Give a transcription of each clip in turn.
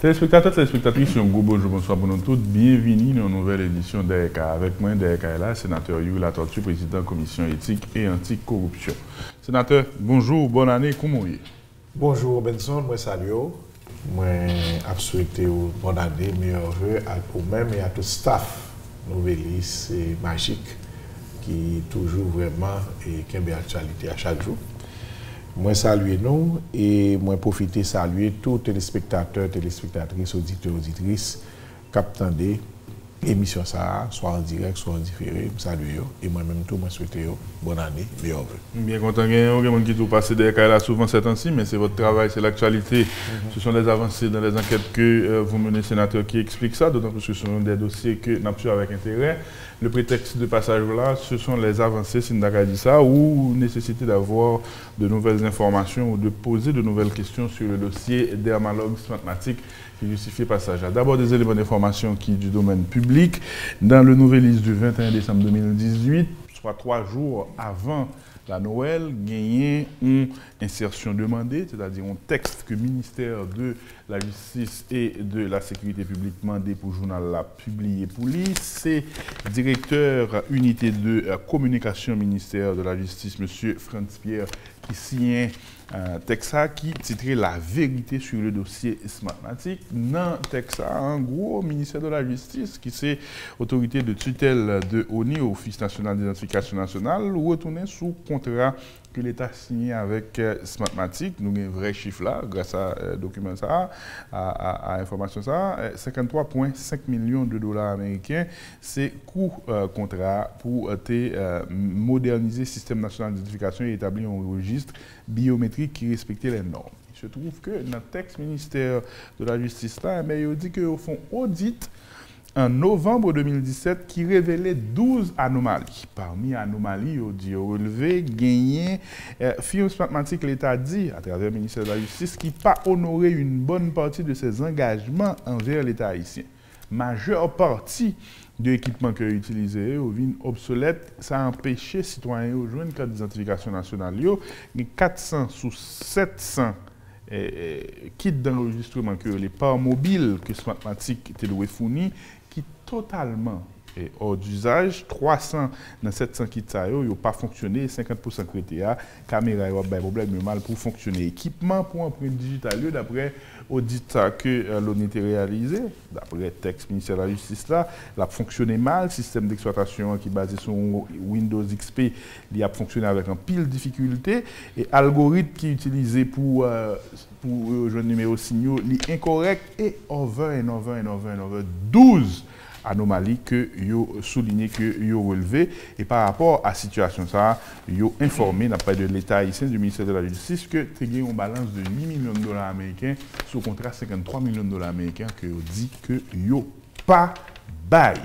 Téléspectateurs, téléspectatrices, un gros bonjour, bonsoir pour nous tous. Bienvenue dans une nouvelle édition d'ERK. Avec moi, d'ERK est là, sénateur Yuri Latortue, président de la commission éthique et anticorruption. Sénateur, bonjour, bonne année, comment vous êtes? Bonjour Benson, moi salue. Moi souhaité une bonne année, meilleurs vœux à vous-même et à tout le staff Novelis et Magique qui toujours vraiment et qui a une actualité à chaque jour. Moi salue nous et moi profiter saluer tous les téléspectateurs, téléspectatrices, auditeurs, auditrices qui attendent l'émission ça, soit en direct, soit en différé. Je salue et moi-même tout, moi souhaite bonne année, meilleurs vœux. Bien content qu'il y ait des gens qui ont passé des cas là souvent ces temps-ci, mais c'est votre travail, c'est l'actualité. Ce sont les avancées dans les enquêtes que vous menez, sénateur, qui expliquent ça, d'autant plus que ce sont des dossiers que nous avons avec intérêt. Le prétexte de passage là, ce sont les avancées, si nous avons dit ça, ou nécessité d'avoir de nouvelles informations ou de poser de nouvelles questions sur le dossier Dermalog Smartmatic qui justifie passage. D'abord, des éléments d'information qui du domaine public. Dans le Novelis du 21 décembre 2018, soit 3 jours avant la Noël, gagné une insertion demandée, c'est-à-dire un texte que le ministère de la Justice et de la Sécurité publique demandé pour le journal la publié pour lui. C'est directeur unité de communication ministère de la Justice, M. Franz Pierre, qui signe un texte qui titrait La vérité sur le dossier Smartmatic. Dans le texte, en gros, le ministère de la Justice, qui c'est autorité de tutelle de ONI, Office national d'identification nationale, retourné sous contrat que l'État a signé avec Smartmatic. Nous avons un vrai chiffre là, grâce à document ça, à information ça, 53,5 millions de dollars américains. C'est coût contrat pour moderniser le système national d'identification et établir un registre biométrique qui respectait les normes. Il se trouve que dans le texte ministère de la Justice là, il dit qu'ils font audit en novembre 2017 qui révélait 12 anomalies. Parmi les anomalies, il dit relevé, gagné, firme Smartmatic, l'État dit, à travers le ministère de la Justice, qui n'a pas honoré une bonne partie de ses engagements envers l'État haïtien. Majeure partie de l'équipement qu'ils utilisaient est obsolète. Ça a empêché les citoyens de jouer une carte d'identification nationale. Il y a 400 sous 700 kits d'enregistrement que les parts mobiles que Smartmatic était fourni qui totalement hors d'usage. 300 dans 700 kits ça n'ont pas fonctionné, 50% crétés, caméra ont des problèmes mal pour fonctionner. Équipement pour empreinte digitale, d'après audit que l'on a réalisé, d'après le texte ministère de la Justice là, il a fonctionné mal, système d'exploitation qui est basé sur Windows XP, il a fonctionné avec un pile de difficultés et algorithme qui est utilisé pour jouer numéro signaux, il est incorrect et over 12 anomalies que yo souligné que yo relevé et par rapport à la situation ça yo informé d'après de l'État haïtien du ministère de la Justice que tu as une balance de 8 millions de dollars américains sous contrat 53 millions de dollars américains que yo dit que yo pas bail.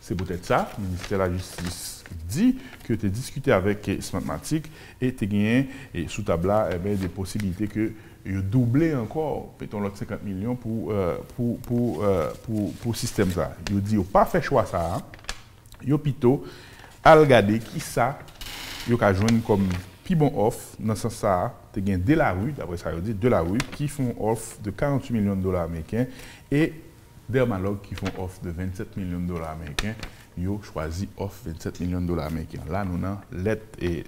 C'est peut-être ça, le ministère de la Justice dit que tu as discuté avec Smartmatic et tu as gagné sous tabla des possibilités que il a doublé encore, peut-être l'autre 50 millions pour le système ça. Il dit, il n'a pas fait choix ça. Il a plutôt regarder qui ça, il a joué comme plus bon offre dans ce sens ça. Il y a Delarue, d'après ça, il dit Delarue qui font offre de 48 millions de dollars américains et Dermalog qui font offre de 27 millions de dollars américains. Ils ont choisi offre 27 millions de dollars américains. Là, nous avons lettre et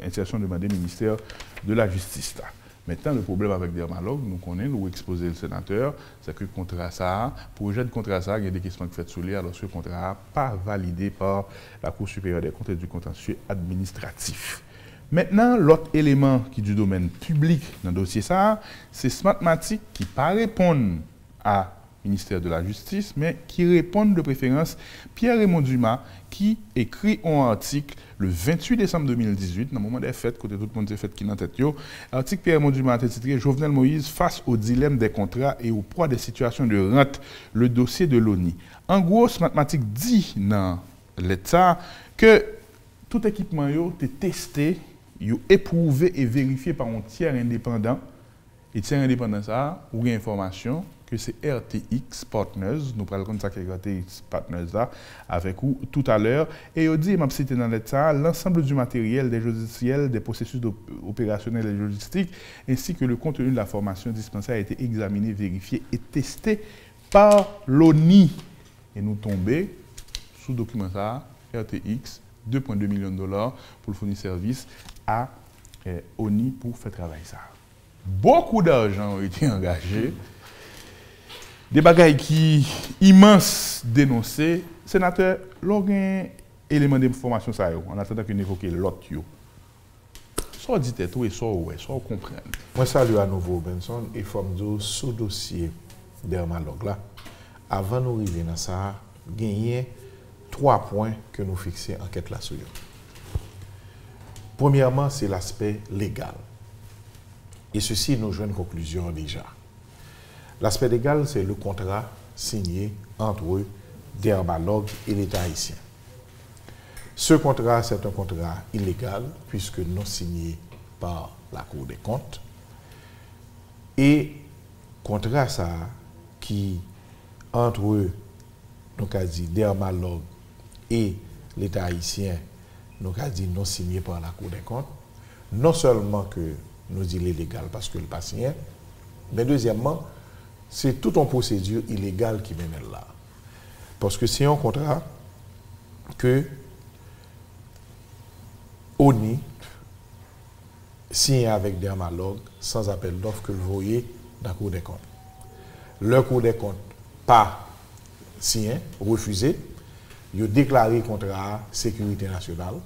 insertion demandée au ministère de la Justice. Là. Maintenant, le problème avec Dermalog, nous connaissons, nous exposé le sénateur, c'est que le contrat ça, projet de contrat ça, il y a des questions qui sont faites sous lui, alors ce contrat n'est pas validé par la Cour supérieure des comptes et du contentieux administratif. Maintenant, l'autre élément qui est du domaine public dans le dossier ça, c'est Smartmatic qui ne pas répondre à ministère de la Justice, mais qui répondent de préférence Pierre-Raymond Dumas, qui écrit un article le 28 décembre 2018, dans le moment des fêtes, côté tout le monde des fêtes qui est en tête. L'article Pierre-Raymond Dumas a été titré Jovenel Moïse face au dilemme des contrats et au poids des situations de rente, le dossier de l'ONI. En gros, Smartmatic dit dans l'État que tout équipement est testé, éprouvé et vérifié par un tiers indépendant Et tiens indépendant ça, ou une information que c'est RTX Partners, nous parlons comme ça que RTX Partners là, avec vous tout à l'heure. Et il dit, m'a cité dans ça, l'ensemble du matériel, des logiciels, des processus opérationnels et logistiques, ainsi que le contenu de la formation dispensée a été examiné, vérifié et testé par l'ONI. Et nous tombons sous document ça, RTX, 2,2 millions de dollars pour le fournir service à ONI pour faire travailler ça. Beaucoup d'argent ont été engagés. Des bagailles qui immenses dénoncés. Sénateur, l'organe élément d'information ça en attendant qu'on évoque l'autre yo. Soit dit tout et soit ouais, soit comprendre. Moi salue à nouveau Benson et forme de sous dossier dermatologue là. Avant nous arriver dans ça, gagner 3 points que nous fixons enquête là sur. Premièrement, c'est l'aspect légal. Et ceci nous joint une conclusion déjà. L'aspect légal, c'est le contrat signé entre Dermalog et l'État haïtien. Ce contrat, c'est un contrat illégal, puisque non signé par la Cour des comptes. Et contrat ça, qui, entre donc a dit Dermalog et l'État haïtien, donc a dit non signé par la Cour des comptes, non seulement que nous dit illégal parce que le pas signé, mais deuxièmement, c'est toute une procédure illégale qui mène là. Parce que c'est un contrat que ONI signe avec Dermalog sans appel d'offres que vous voyez dans la Cour des comptes. Le Cour des comptes pas signé, refusé, il a déclaré contrat sécurité nationale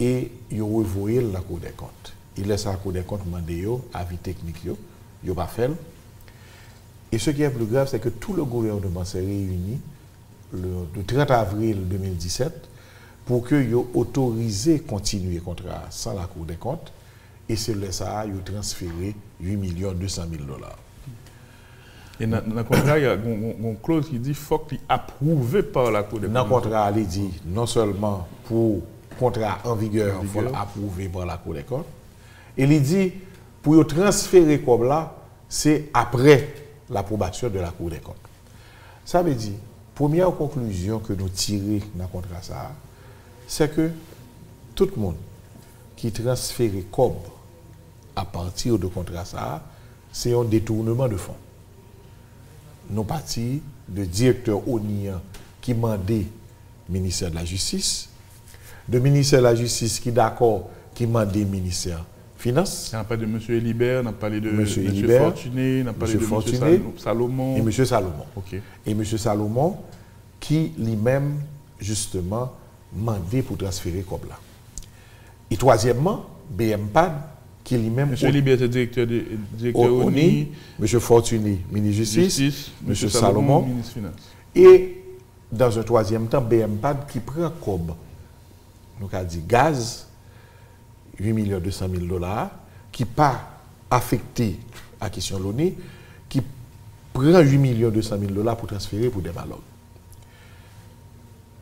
et il a revoyé la Cour des comptes. Il laisse la Cour des comptes demander avis technique, il n'a pas fait. Et ce qui est plus grave, c'est que tout le gouvernement s'est réuni le 30 avril 2017 pour que ait autorisé continuer le contrat sans la Cour des comptes. Et c'est là ça, il a transféré 8 200 000 dollars. Et dans le contrat, il y a une clause qui dit qu'il faut qu'il soit approuvé par la Cour des comptes. Dans le contrat, il dit non seulement pour contrat en vigueur, il faut l'approuver par la Cour des comptes. Et il dit pour transférer comme là, c'est après l'approbation de la Cour des comptes. Ça veut dire, première conclusion que nous tirons dans le contrat, c'est que tout le monde qui transfère comme à partir de contrat, c'est un détournement de fonds. Nous partons de directeur ONIA qui mandait ministère de la Justice, de ministère de la Justice qui d'accord qui mandait ministère Finance. On a parlé de M. Elibert, on a parlé de M. Fortuné, on a parlé de M. Salomon. Et M. Salomon. Okay. Et M. Salomon qui lui-même, justement, mandé pour transférer comme là. Et troisièmement, BMPAD qui lui-même... M. Elibert, c'est directeur ONI. M. Fortuné, ministre de Justice. M. Salomon, ministre Finance. Et dans un troisième temps, BMPAD qui prend comme, donc a dit gaz, 8 200 000 dollars, qui pas affecté à la question de l'ONU, qui prend 8 200 000 dollars pour transférer pour des Dermalog.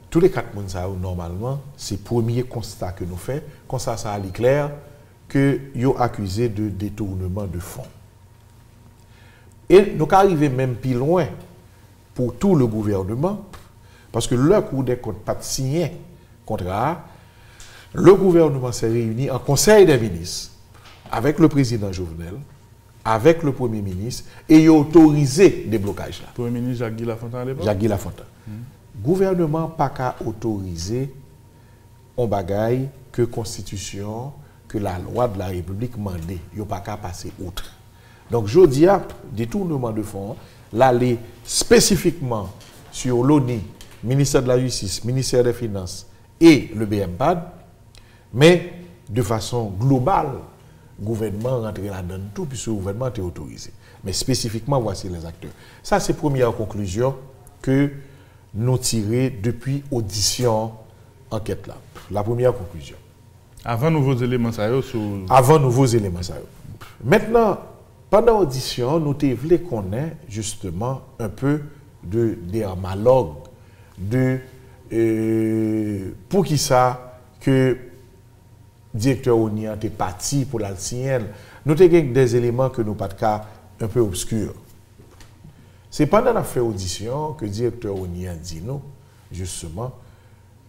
Tous les 4 mondes, normalement, c'est le premier constat que nous faisons. Comme ça a l'air clair que nous accusé de détournement de fonds. Et nous arrivons même plus loin pour tout le gouvernement, parce que le Cour des comptes pas signé contrat. Le gouvernement s'est réuni en Conseil des ministres avec le président Jovenel, avec le Premier ministre, et il a autorisé des blocages là. Le Premier ministre Jacques-Guy Lafontaine à l'époque. Jacques-Guy Lafontaine. Le gouvernement n'a pas qu'à autoriser un bagage que la Constitution, que la loi de la République mandait. Il n'a pas qu'à passer outre. Donc, je dis, détournement de fonds, l'aller spécifiquement sur l'ONU, ministère de la Justice, ministère des Finances et le BMPAD, mais de façon globale, le gouvernement rentre là-dedans tout, puisque le gouvernement est autorisé. Mais spécifiquement, voici les acteurs. Ça, c'est la première conclusion que nous tirons depuis audition enquête là. La première conclusion. Avant nouveaux éléments, ça y est, Avant nouveaux éléments, ça y est. Maintenant, pendant l'audition, nous voulons qu'on ait justement un peu de Dermalog, pour qui ça que directeur ONI est parti pour la sienne. Nous avons des éléments que nous pas de cas un peu obscurs. C'est pendant la fait audition que le directeur ONI a dit nous, justement,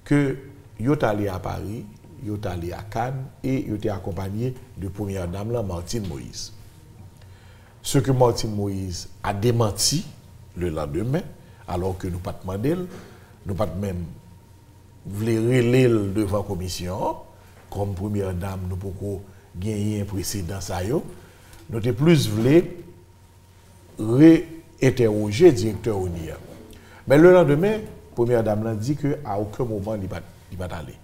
que il est allé à Paris, il est allé à Cannes et il était accompagné de première dame, là, Martine Moïse. Ce que Martine Moïse a démenti le lendemain, alors que nous pas demandé, nous pas même voulu relayer devant la commission, comme première dame, nous pouvons gagner un précédent ça yo. Nous avons plus voulu réinterroger le directeur ONIA. Mais le lendemain, première dame l'a dit qu'à aucun moment il va aller.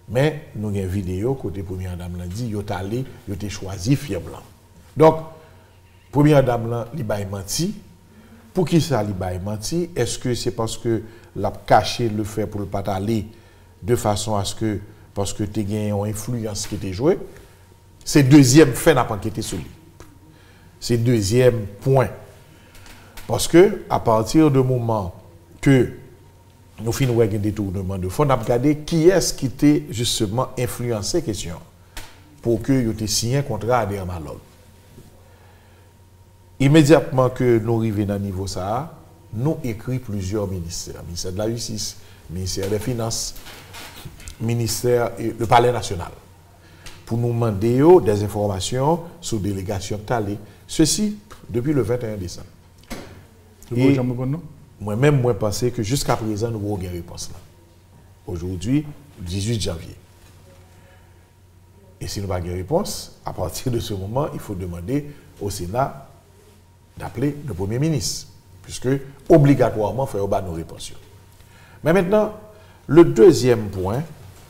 Mais nous avons une vidéo côté première dame l'a dit, il est allé, il a choisi fier blanc. Donc, première dame là, il a menti. Pour qui ça il a menti? Est-ce que c'est parce que l'a caché le fait pour ne pas aller de façon à ce que parce que tu as gagné une influence qui était jouée? C'est deuxième fait n'a pas enquêté sur lui. C'est deuxième point. Parce que à partir du moment que nous finissons avec un détournement de fonds, on a regardé qui est-ce qui était justement influencé question pour que vous ayez signé un contrat à Dermalog. Immédiatement que nous arrivons dans le niveau ça, nous écrivons plusieurs ministères. Ministère de la Justice, ministère des Finances, ministère le Palais national. Pour nous demander des informations sur délégation Talé. Ceci depuis le 21 décembre. Et moi-même, moi pensais que jusqu'à présent, nous avons une réponse là. Aujourd'hui, 18 janvier. Et si nous n'avons pas de réponse, à partir de ce moment, il faut demander au Sénat d'appeler le Premier ministre, puisque obligatoirement, il faut avoir nos réponses. Mais maintenant, le deuxième point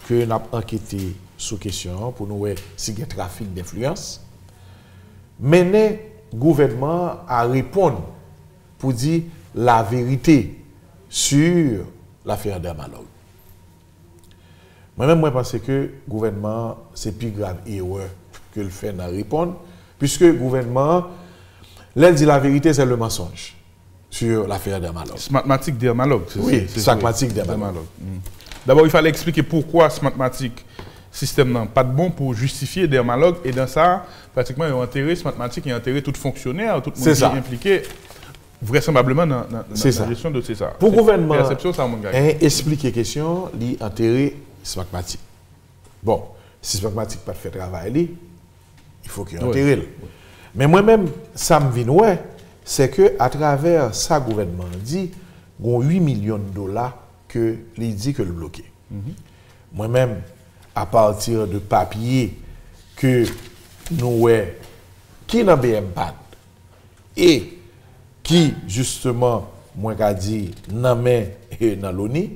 que nous avons enquêté sous question pour nous voir si il y a trafic d'influence, mener le gouvernement à répondre pour dire la vérité sur l'affaire Dermalog. Moi-même, je pense que le gouvernement, c'est plus grave erreur que le fait de répondre, puisque le gouvernement, là, dit la vérité, c'est le mensonge sur l'affaire Dermalog. Smartmatic Dermalog, c'est ça? Oui, Smartmatic Dermalog. D'abord, il fallait expliquer pourquoi Smartmatic système n'est pas de bon pour justifier Dermalog, et dans ça, pratiquement, ils ont enterré Smartmatic, ils ont enterré tout fonctionnaire, tout le monde qui est impliqué. Vraisemblablement dans la gestion de ça. Pour le gouvernement, expliquer question, il enterrer Smartmatic. Bon, si Smartmatic n'a pas fait travail, il faut qu'il enterre. Oui. Mais moi-même, ça me vient, c'est qu'à travers ça, le gouvernement dit, il y a 8 millions de dollars que il dit que le bloqué. Moi-même, à partir de papier que nous avons, qui n'a BMPAD et qui, justement, moi, qu'a dit, dans et dans l'ONI,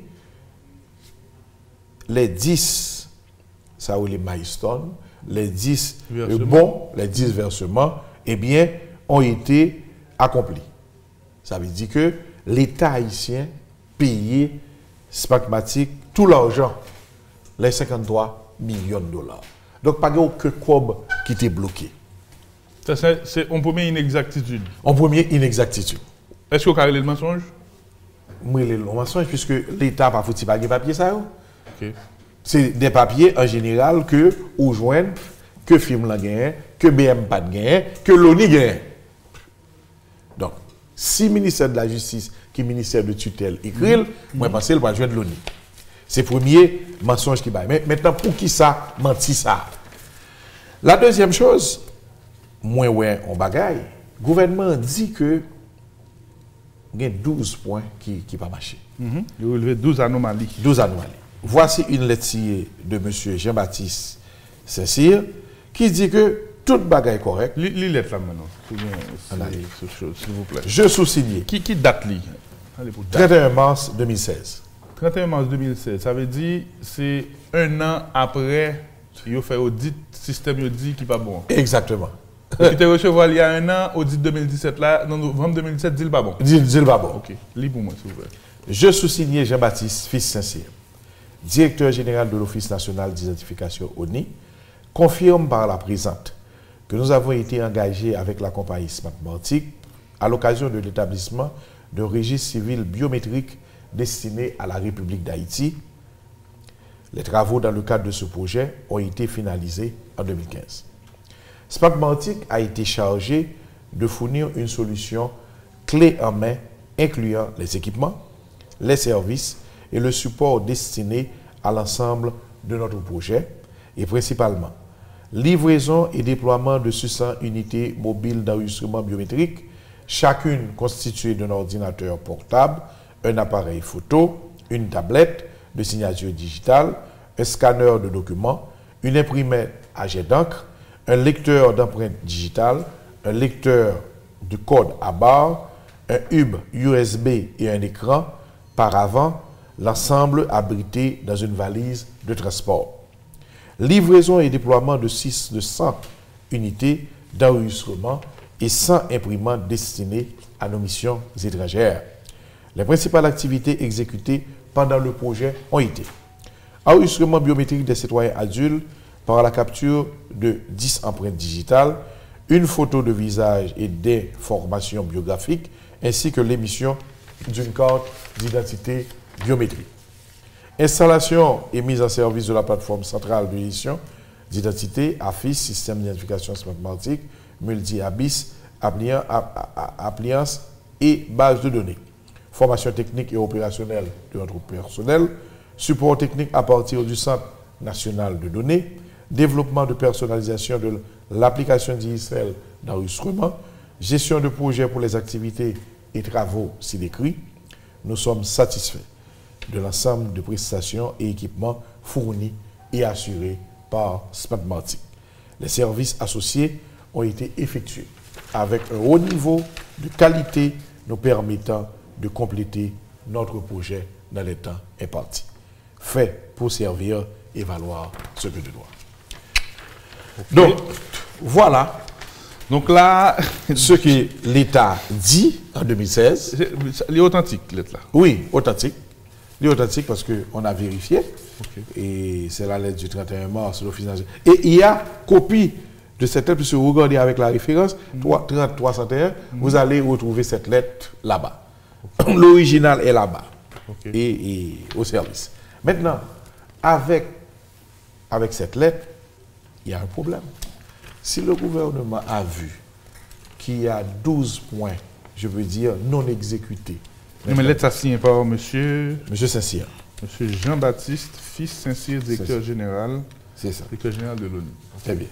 les 10, ça ou les milestones, les 10 les 10 versements, eh bien, ont été accomplis. Ça veut dire que l'État haïtien payait Smartmatic tout l'argent, les 53 millions de dollars. Donc, pas aucun cob qui était bloqué. C'est une première inexactitude. En première inexactitude. Est-ce que vous avez le mensonge? Oui, le mensonge, puisque l'État n'a pas foutu pas de papier, ça. Okay. C'est des papiers en général que vous joignez, que film la gagne, que BMPAD gagne, que l'ONI gagne. Donc, si le ministère de la Justice, qui est le ministère de tutelle, écrit, moi, je pense qu'il va joindre l'ONI. C'est le premier mensonge qui va. Mais maintenant, pour qui ça menti ça? La deuxième chose, moi, ouais, on bagaille. Le gouvernement dit que il y a 12 points qui ne pas marché. Il a relevé 12 anomalies. 12 anomalies. Voici une lettre de M. Jean-Baptiste Saint-Cyr qui dit que toute bagaille est correcte. Lis lettre là maintenant. S'il vous plaît. Je sous-signe. Qui date li? 31 mars 2016. 31 mars 2016. Ça veut dire c'est un an après il a fait audit système il dit qui pas bon. Exactement. Qui te recevoir il y a un an, audit 2017 là, en novembre 2017, dit le pas bon. Dit le pas bon. OK. Lis pour moi, s'il vous plaît. Je sous-signe Jean-Baptiste Fils Saint-Cyr, directeur général de l'Office national d'identification ONI, confirme par la présente que nous avons été engagés avec la compagnie Smartmatic à l'occasion de l'établissement d'un registre civil biométrique destiné à la République d'Haïti, Les travaux dans le cadre de ce projet ont été finalisés en 2015. Smartmatic a été chargé de fournir une solution clé en main incluant les équipements, les services et le support destiné à l'ensemble de notre projet et principalement livraison et déploiement de 600 unités mobiles d'enregistrement biométrique, chacune constituée d'un ordinateur portable, un appareil photo, une tablette de signature digitale, un scanner de documents, une imprimette à jet d'encre, un lecteur d'empreintes digitales, un lecteur de code à barre, un hub USB et un écran par avant, l'ensemble abrité dans une valise de transport. Livraison et déploiement de 100 unités d'enregistrement et 100 imprimantes destinées à nos missions étrangères. Les principales activités exécutées pendant le projet ont été enregistrement biométrique des citoyens adultes par la capture de 10 empreintes digitales, une photo de visage et d'informations biographiques, ainsi que l'émission d'une carte d'identité biométrique. Installation et mise en service de la plateforme centrale de l'édition d'identité, AFIS, système d'identification Smartmatic, multi-ABIS, appliance et base de données. Formation technique et opérationnelle de notre personnel, support technique à partir du Centre national de données, développement de personnalisation de l'application digitale d'enregistrement, gestion de projets pour les activités et travaux ci-décrits. Nous sommes satisfaits de l'ensemble de prestations et équipements fournis et assurés par Smartmatic. Les services associés ont été effectués avec un haut niveau de qualité nous permettant de compléter notre projet dans les temps impartis. Fait pour servir et valoir ce que de droit. Okay. Donc, voilà. Donc là, ce que l'État dit en 2016. Il est authentique, lettre là. Oui, authentique. Il est authentique parce qu'on a vérifié. Okay. Et c'est la lettre du 31 mars de l'Office national. Et il y a copie de cette lettre, si vous regardez avec la référence, 331, vous allez retrouver cette lettre là-bas. Okay. L'original est là-bas. Okay. Et au service. Maintenant, avec cette lettre, il y a un problème. Si le gouvernement a vu qu'il y a 12 points, je veux dire, non exécutés. Mais lettre signée par monsieur Saint-Cyr. Monsieur Jean-Baptiste, fils Saint-Cyr, directeur général. C'est ça. Directeur général de l'ONU. Très bien.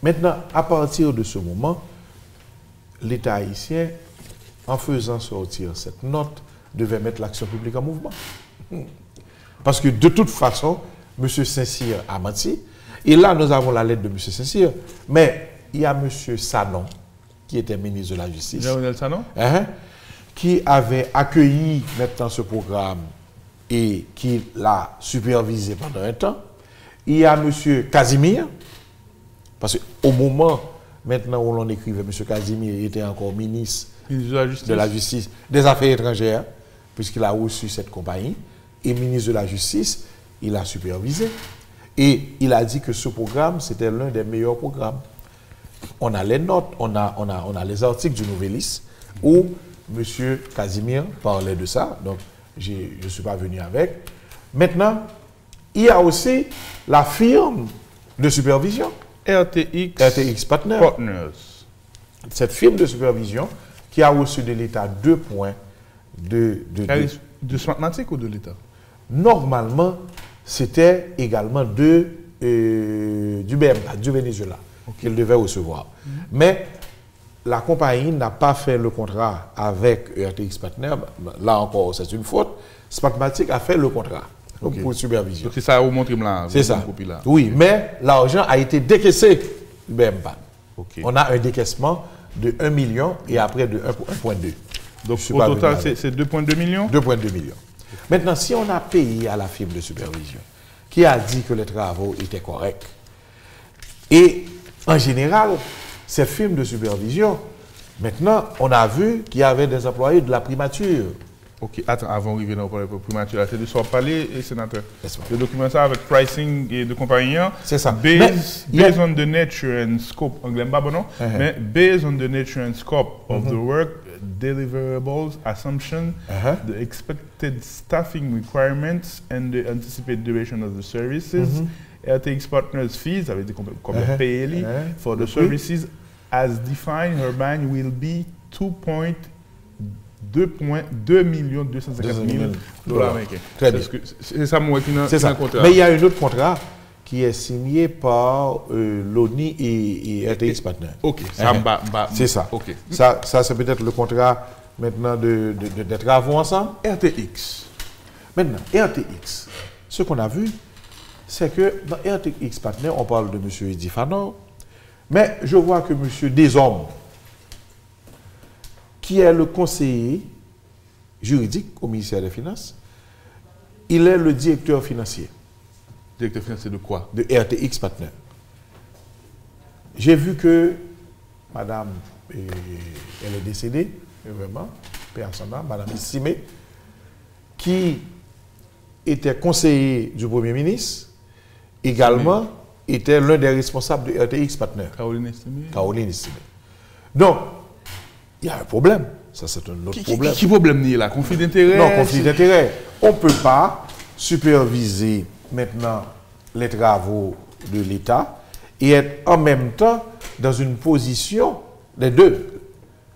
Maintenant, à partir de ce moment, l'État haïtien, en faisant sortir cette note, devait mettre l'action publique en mouvement. Parce que de toute façon, M. Saint-Cyr a menti. Et là, nous avons la lettre de M. Saint-Cyr. Mais il y a M. Sanon, qui était ministre de la Justice. Jean-Renel Sanon? Qui avait accueilli maintenant ce programme et qui l'a supervisé pendant un temps. Il y a M. Casimir, parce qu'au moment maintenant où l'on écrivait, M. Casimir était encore ministre de la Justice, des Affaires étrangères, puisqu'il a reçu cette compagnie, et ministre de la Justice, il a supervisé. Et il a dit que ce programme, c'était l'un des meilleurs programmes. On a les notes, on a les articles du Nouvelliste où M. Casimir parlait de ça. Donc, je ne suis pas venu avec. Maintenant, il y a aussi la firme de supervision. RTX Partners. Cette firme de supervision qui a reçu de l'État 2 points de Smartmatic ou de l'État? Normalement, c'était également du BMPA, du Venezuela, qu'il devait recevoir. Mais la compagnie n'a pas fait le contrat avec RTX Partners. Là encore, c'est une faute. Smartmatic a fait le contrat pour supervision. Donc c'est ça, vous montrez là. C'est ça. Oui, mais l'argent a été décaissé du BMPA. On a un décaissement de 1 million et après de 1,2. Donc au total, c'est 2,2 millions? 2,2 millions. Maintenant, si on a payé à la firme de supervision qui a dit que les travaux étaient corrects, et en général, ces firmes de supervision, maintenant, on a vu qu'il y avait des employés de la primature Ok, attends, avant d'arriver dans le primature, c'est de ça parler, sénateur. Yes, Le document ça avec pricing et de compagnie. C'est ça. Based on the nature and scope, anglais pas bon non, mais based on the nature and scope of the work, deliverables, assumption, the expected staffing requirements and the anticipated duration of the services, RTX Partners fees, ça veut dire combien payer for the services as defined, her band will be 2,2 millions 250 000 dollars américains. Très bien. C'est ça mon contrat. Mais il y a un autre contrat qui est signé par l'ONI et RTX Partners. Ok, c'est ça. Okay. Ça c'est peut-être le contrat maintenant des travaux ensemble. RTX. Maintenant, RTX, ce qu'on a vu, c'est que dans RTX Partners, on parle de M. Eddy Fanor, mais je vois que M. Desormes, qui est le conseiller juridique au ministère des Finances, il est le directeur financier. Directeur financier de quoi? De RTX Partners. J'ai vu que madame, elle est décédée, vraiment, paix en son âme, madame Estimé, qui était conseiller du Premier ministre, également était l'un des responsables de RTX Partners. Caroline Estimé. Caroline Estimé. Donc, il y a un problème. Ça, c'est un autre problème. Quel problème n'est là? Conflit d'intérêt? Non, conflit d'intérêt. On ne peut pas superviser maintenant les travaux de l'État et être en même temps dans une position des deux.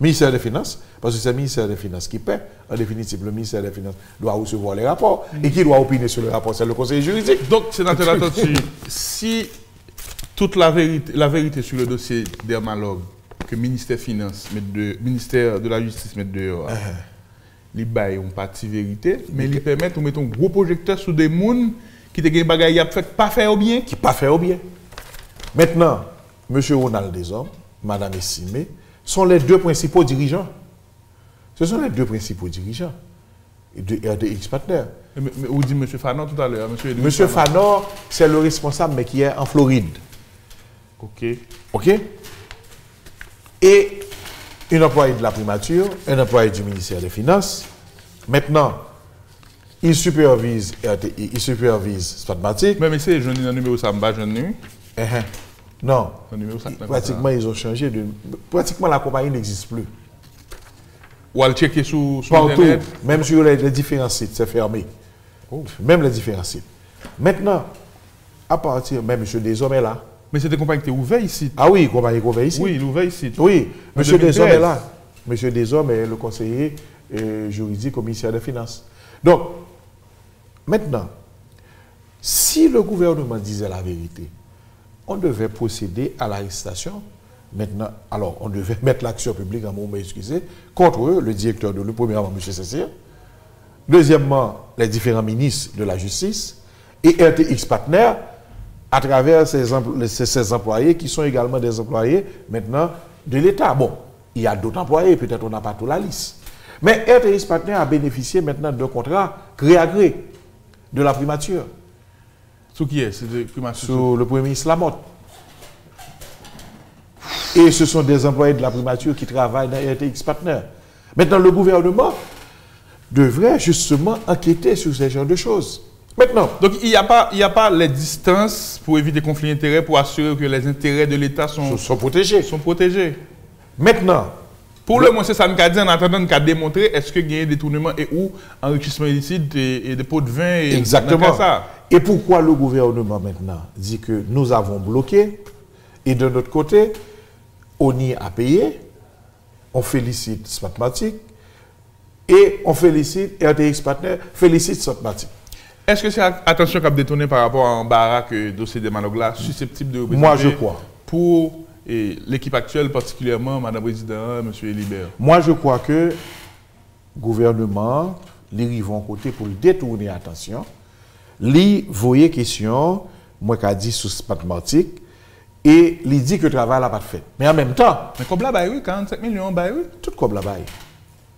Ministère des Finances, parce que c'est le ministère des Finances qui paie. En définitive, le ministère des Finances doit recevoir les rapports. Et qui doit opiner sur les rapports? C'est le conseil juridique. Donc, sénateur Latortue, si toute la vérité sur le dossier d'Hermalog, que le ministère des Finances, ministère de la Justice met dehors, ils baillent une partie vérité, mais ils permettent de mettre un gros projecteur sur des gens qui te gagnent bagaille pas faire au bien. Qui pas faire au bien. Maintenant, M. Ronald Desormes, Mme Estimé, sont les deux principaux dirigeants. Ce sont les deux principaux dirigeants de RTX Partners. Mais vous dites M. Fanor tout à l'heure. M. Fanor, c'est le responsable, mais qui est en Floride. OK. OK? Et un employé de la primature, un employé du ministère des Finances. Maintenant, il supervise Spatmatic. Mais c'est je un numéro ça me numéro. Non. Pratiquement, ils ont changé. Pratiquement, la compagnie n'existe plus. Ou à checker sur partout, Internet. Même sur les différents sites, c'est fermé. Oh. Même les différents sites. Maintenant, à partir, même M. Desormes est là. Mais c'est des compagnies qui sont ouvertes ici. Ah oui, compagnie qui est ouverte ici. Oui, il est ouvert ici. Oui, M. Desormes est là. M. Desormes est le conseiller juridique au ministère des Finances. Donc, maintenant, si le gouvernement disait la vérité, on devait procéder à l'arrestation. Maintenant, alors, on devait mettre l'action publique en moment, excusez, contre eux, le directeur de l'État, premièrement, M. Cécile. Deuxièmement, les différents ministres de la Justice et RTX Partners à travers ces employés qui sont également des employés maintenant de l'État. Bon, il y a d'autres employés, peut-être on n'a pas toute la liste. Mais RTX Partners a bénéficié maintenant d'un contrat gré à gré de la primature. Sur qui est? C'est de primature? Sur le Premier ministre Lamotte. Et ce sont des employés de la primature qui travaillent dans RTX Partners. Maintenant, le gouvernement devrait justement enquêter sur ce genre de choses. Maintenant. Donc, il n'y a pas les distances pour éviter conflit d'intérêts, pour assurer que les intérêts de l'État sont protégés. Maintenant. Pour le moins, c'est ça nous a dit en attendant nous a démontré est-ce qu'il y a des détournements et ou enrichissement illicite et des pots de vin. Et exactement. Ça. Et pourquoi le gouvernement maintenant dit que nous avons bloqué et de notre côté, ONI a payé, on félicite Spatmatic et on félicite RTX Partners, félicite Spatmatic. Est-ce que c'est attention qu'a détourné par rapport à un barra que le dossier de Manogla susceptible de moi je crois. Pour l'équipe actuelle, particulièrement Madame la Présidente, M. Elibert? Moi je crois que le gouvernement, les vont côté pour détourner attention, les voyez question, moi qui a dit sur Spatmatic, et il dit que le travail n'a pas de fait. Mais en même temps. Mais comme la baille, 45 millions baille, oui. Tout comme la baille.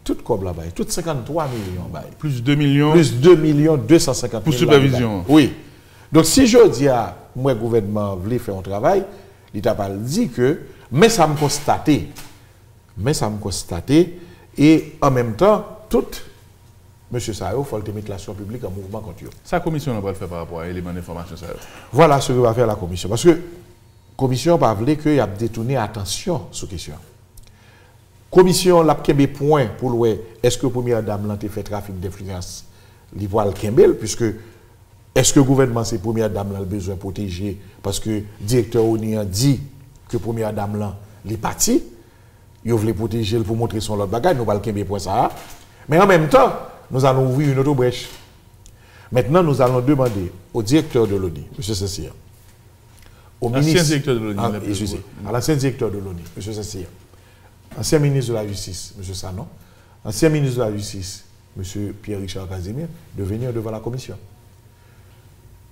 Tout comme la baille. Tout 53 millions baille. Plus 2 millions. Plus 2 millions 250 000. Pour supervision. Oui. Donc si je dis à moi, le gouvernement voulait faire un travail, l'État pas dit que, mais ça me constaté. Et en même temps, toute monsieur Sao, il faut le mettre l'action publique en mouvement contre eux. Sa commission va le faire par rapport à l'élément d'information. Voilà ce que va faire la commission. Parce que la commission va vouloir qu'il y a détourné attention sur la question. La commission a des points pour le est-ce que la première dame a fait trafic d'influence, l'Ivoire Kembel, puisque est-ce que le gouvernement, c'est la première dame, a besoin de protéger, parce que le directeur ONU a dit que la première dame, est partie, il voulait protéger pour montrer son autre bagage, nous allons le point ça. Mais en même temps, nous allons ouvrir une autre brèche. Maintenant, nous allons demander au directeur de l'ONU, M. Cécile, au ministre, directeur de l'ONU, à l'ancien directeur de l'ONU, M. Cécile, ancien ministre de la Justice, M. Sanon, ancien ministre de la Justice, M. Pierre-Richard Casimir, de venir devant la commission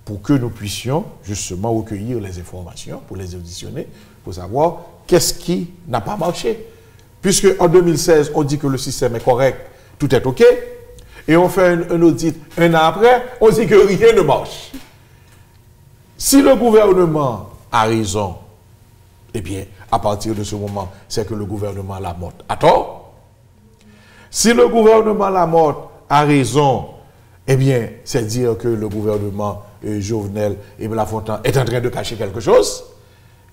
pour que nous puissions justement recueillir les informations, pour les auditionner, pour savoir qu'est-ce qui n'a pas marché. Puisque en 2016, on dit que le système est correct, tout est OK, et on fait un audit un an après, on dit que rien ne marche. Si le gouvernement a raison, eh bien, à partir de ce moment, c'est que le gouvernement Lamotte a tort. Si le gouvernement Lamotte a raison, eh bien, c'est dire que le gouvernement Jovenel et Lafontaine est en train de cacher quelque chose.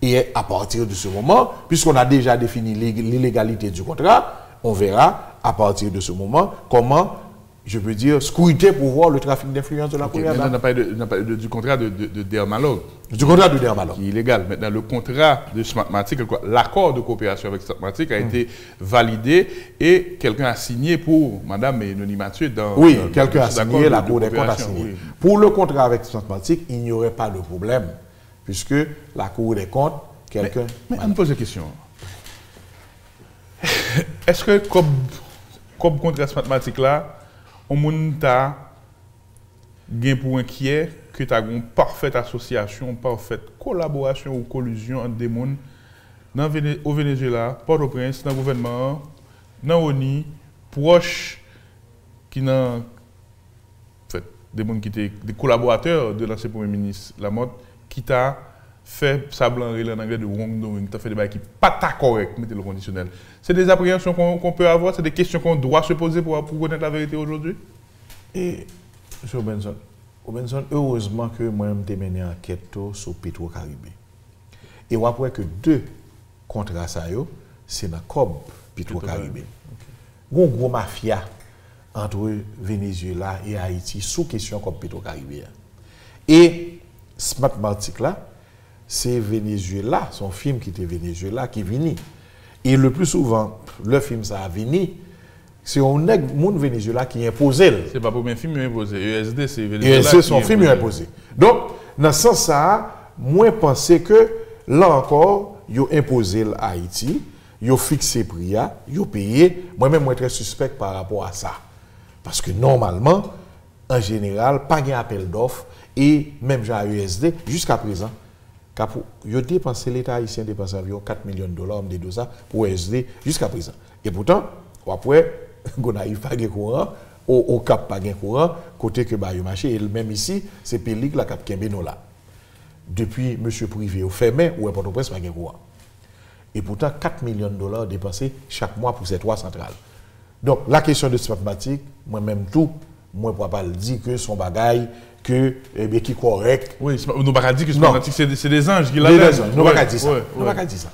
Et à partir de ce moment, puisqu'on a déjà défini l'illégalité du contrat, on verra à partir de ce moment comment, je peux dire, scruter pour voir le trafic d'influence de la première dame. On n'a pas du contrat de Dermalog. Du contrat de Dermalog. Qui est illégal. Maintenant, le contrat de Smartmatic, l'accord de coopération avec Smartmatic a été validé et quelqu'un a signé pour Madame Noni Mathieu dans. Oui, quelqu'un a signé, la Cour des comptes a signé. Oui. Pour le contrat avec Smartmatic, il n'y aurait pas de problème, puisque la Cour des comptes, quelqu'un. Mais on me pose une question. Est-ce que, comme contrat Smartmatic là, on a gain pour inquiet que tu as une parfaite association, parfaite collaboration ou collusion entre des mondes au Venezuela, Port-au-Prince, dans le gouvernement, dans l'ONU, proches qui n'ont fait des mondes qui étaient des collaborateurs de l'ancien Premier ministre Lamotte, qui t'a fait ça blanc en anglais de wrongdoing, tu as fait des bails qui pas ta correct, mettez le conditionnel. C'est des appréhensions qu'on peut avoir, c'est des questions qu'on doit se poser pour connaître la vérité aujourd'hui. Et, M. Benson, heureusement que moi-même j'ai mené une enquête sur Petro-Caribé. Et on voit que deux contrats, c'est dans le COB Petro-Caribé. Il y a une grosse mafia entre Venezuela et Haïti sous question COB Petro-Caribé. Et Smartmatic là, c'est Venezuela, son film qui était Venezuela, qui est venu. Et le plus souvent, le film ça a venu, c'est un monde Venezuela qui est imposé. C'est pas pour mes films imposé. ESD, c'est Venezuela. ESD, son film est imposé. Donc, dans ce sens, ça, moi, penser que là encore, ils ont imposé Haïti, ils ont fixé le prix, ils ont payé. Moi-même, moi, très suspect par rapport à ça. Parce que normalement, en général, pas d'appel d'offres et même j'ai ESD jusqu'à présent. Ils ont dépensé, l'État haïtien dépense environ 4 millions de dollars pour ESD jusqu'à présent. Et pourtant, après, on n'arrive pas à courant, au cap pas de courant, côté que bah, marché, et même ici, c'est Pélic la cap Kembeno là. Depuis M. Privé au fermé, ou à Port-au-Prince, pas de courant. Et pourtant, 4 millions de dollars dépensés chaque mois pour ces trois centrales. Donc, la question de Smartmatic, moi-même tout, moi, je ne peux pas le dire que son bagaille, que, qui est correct. Oui, on ne peut pas dire que Smartmatic, c'est des anges qui l'ont fait. On ne peut pas dire ça. On ne peut pas dire ça.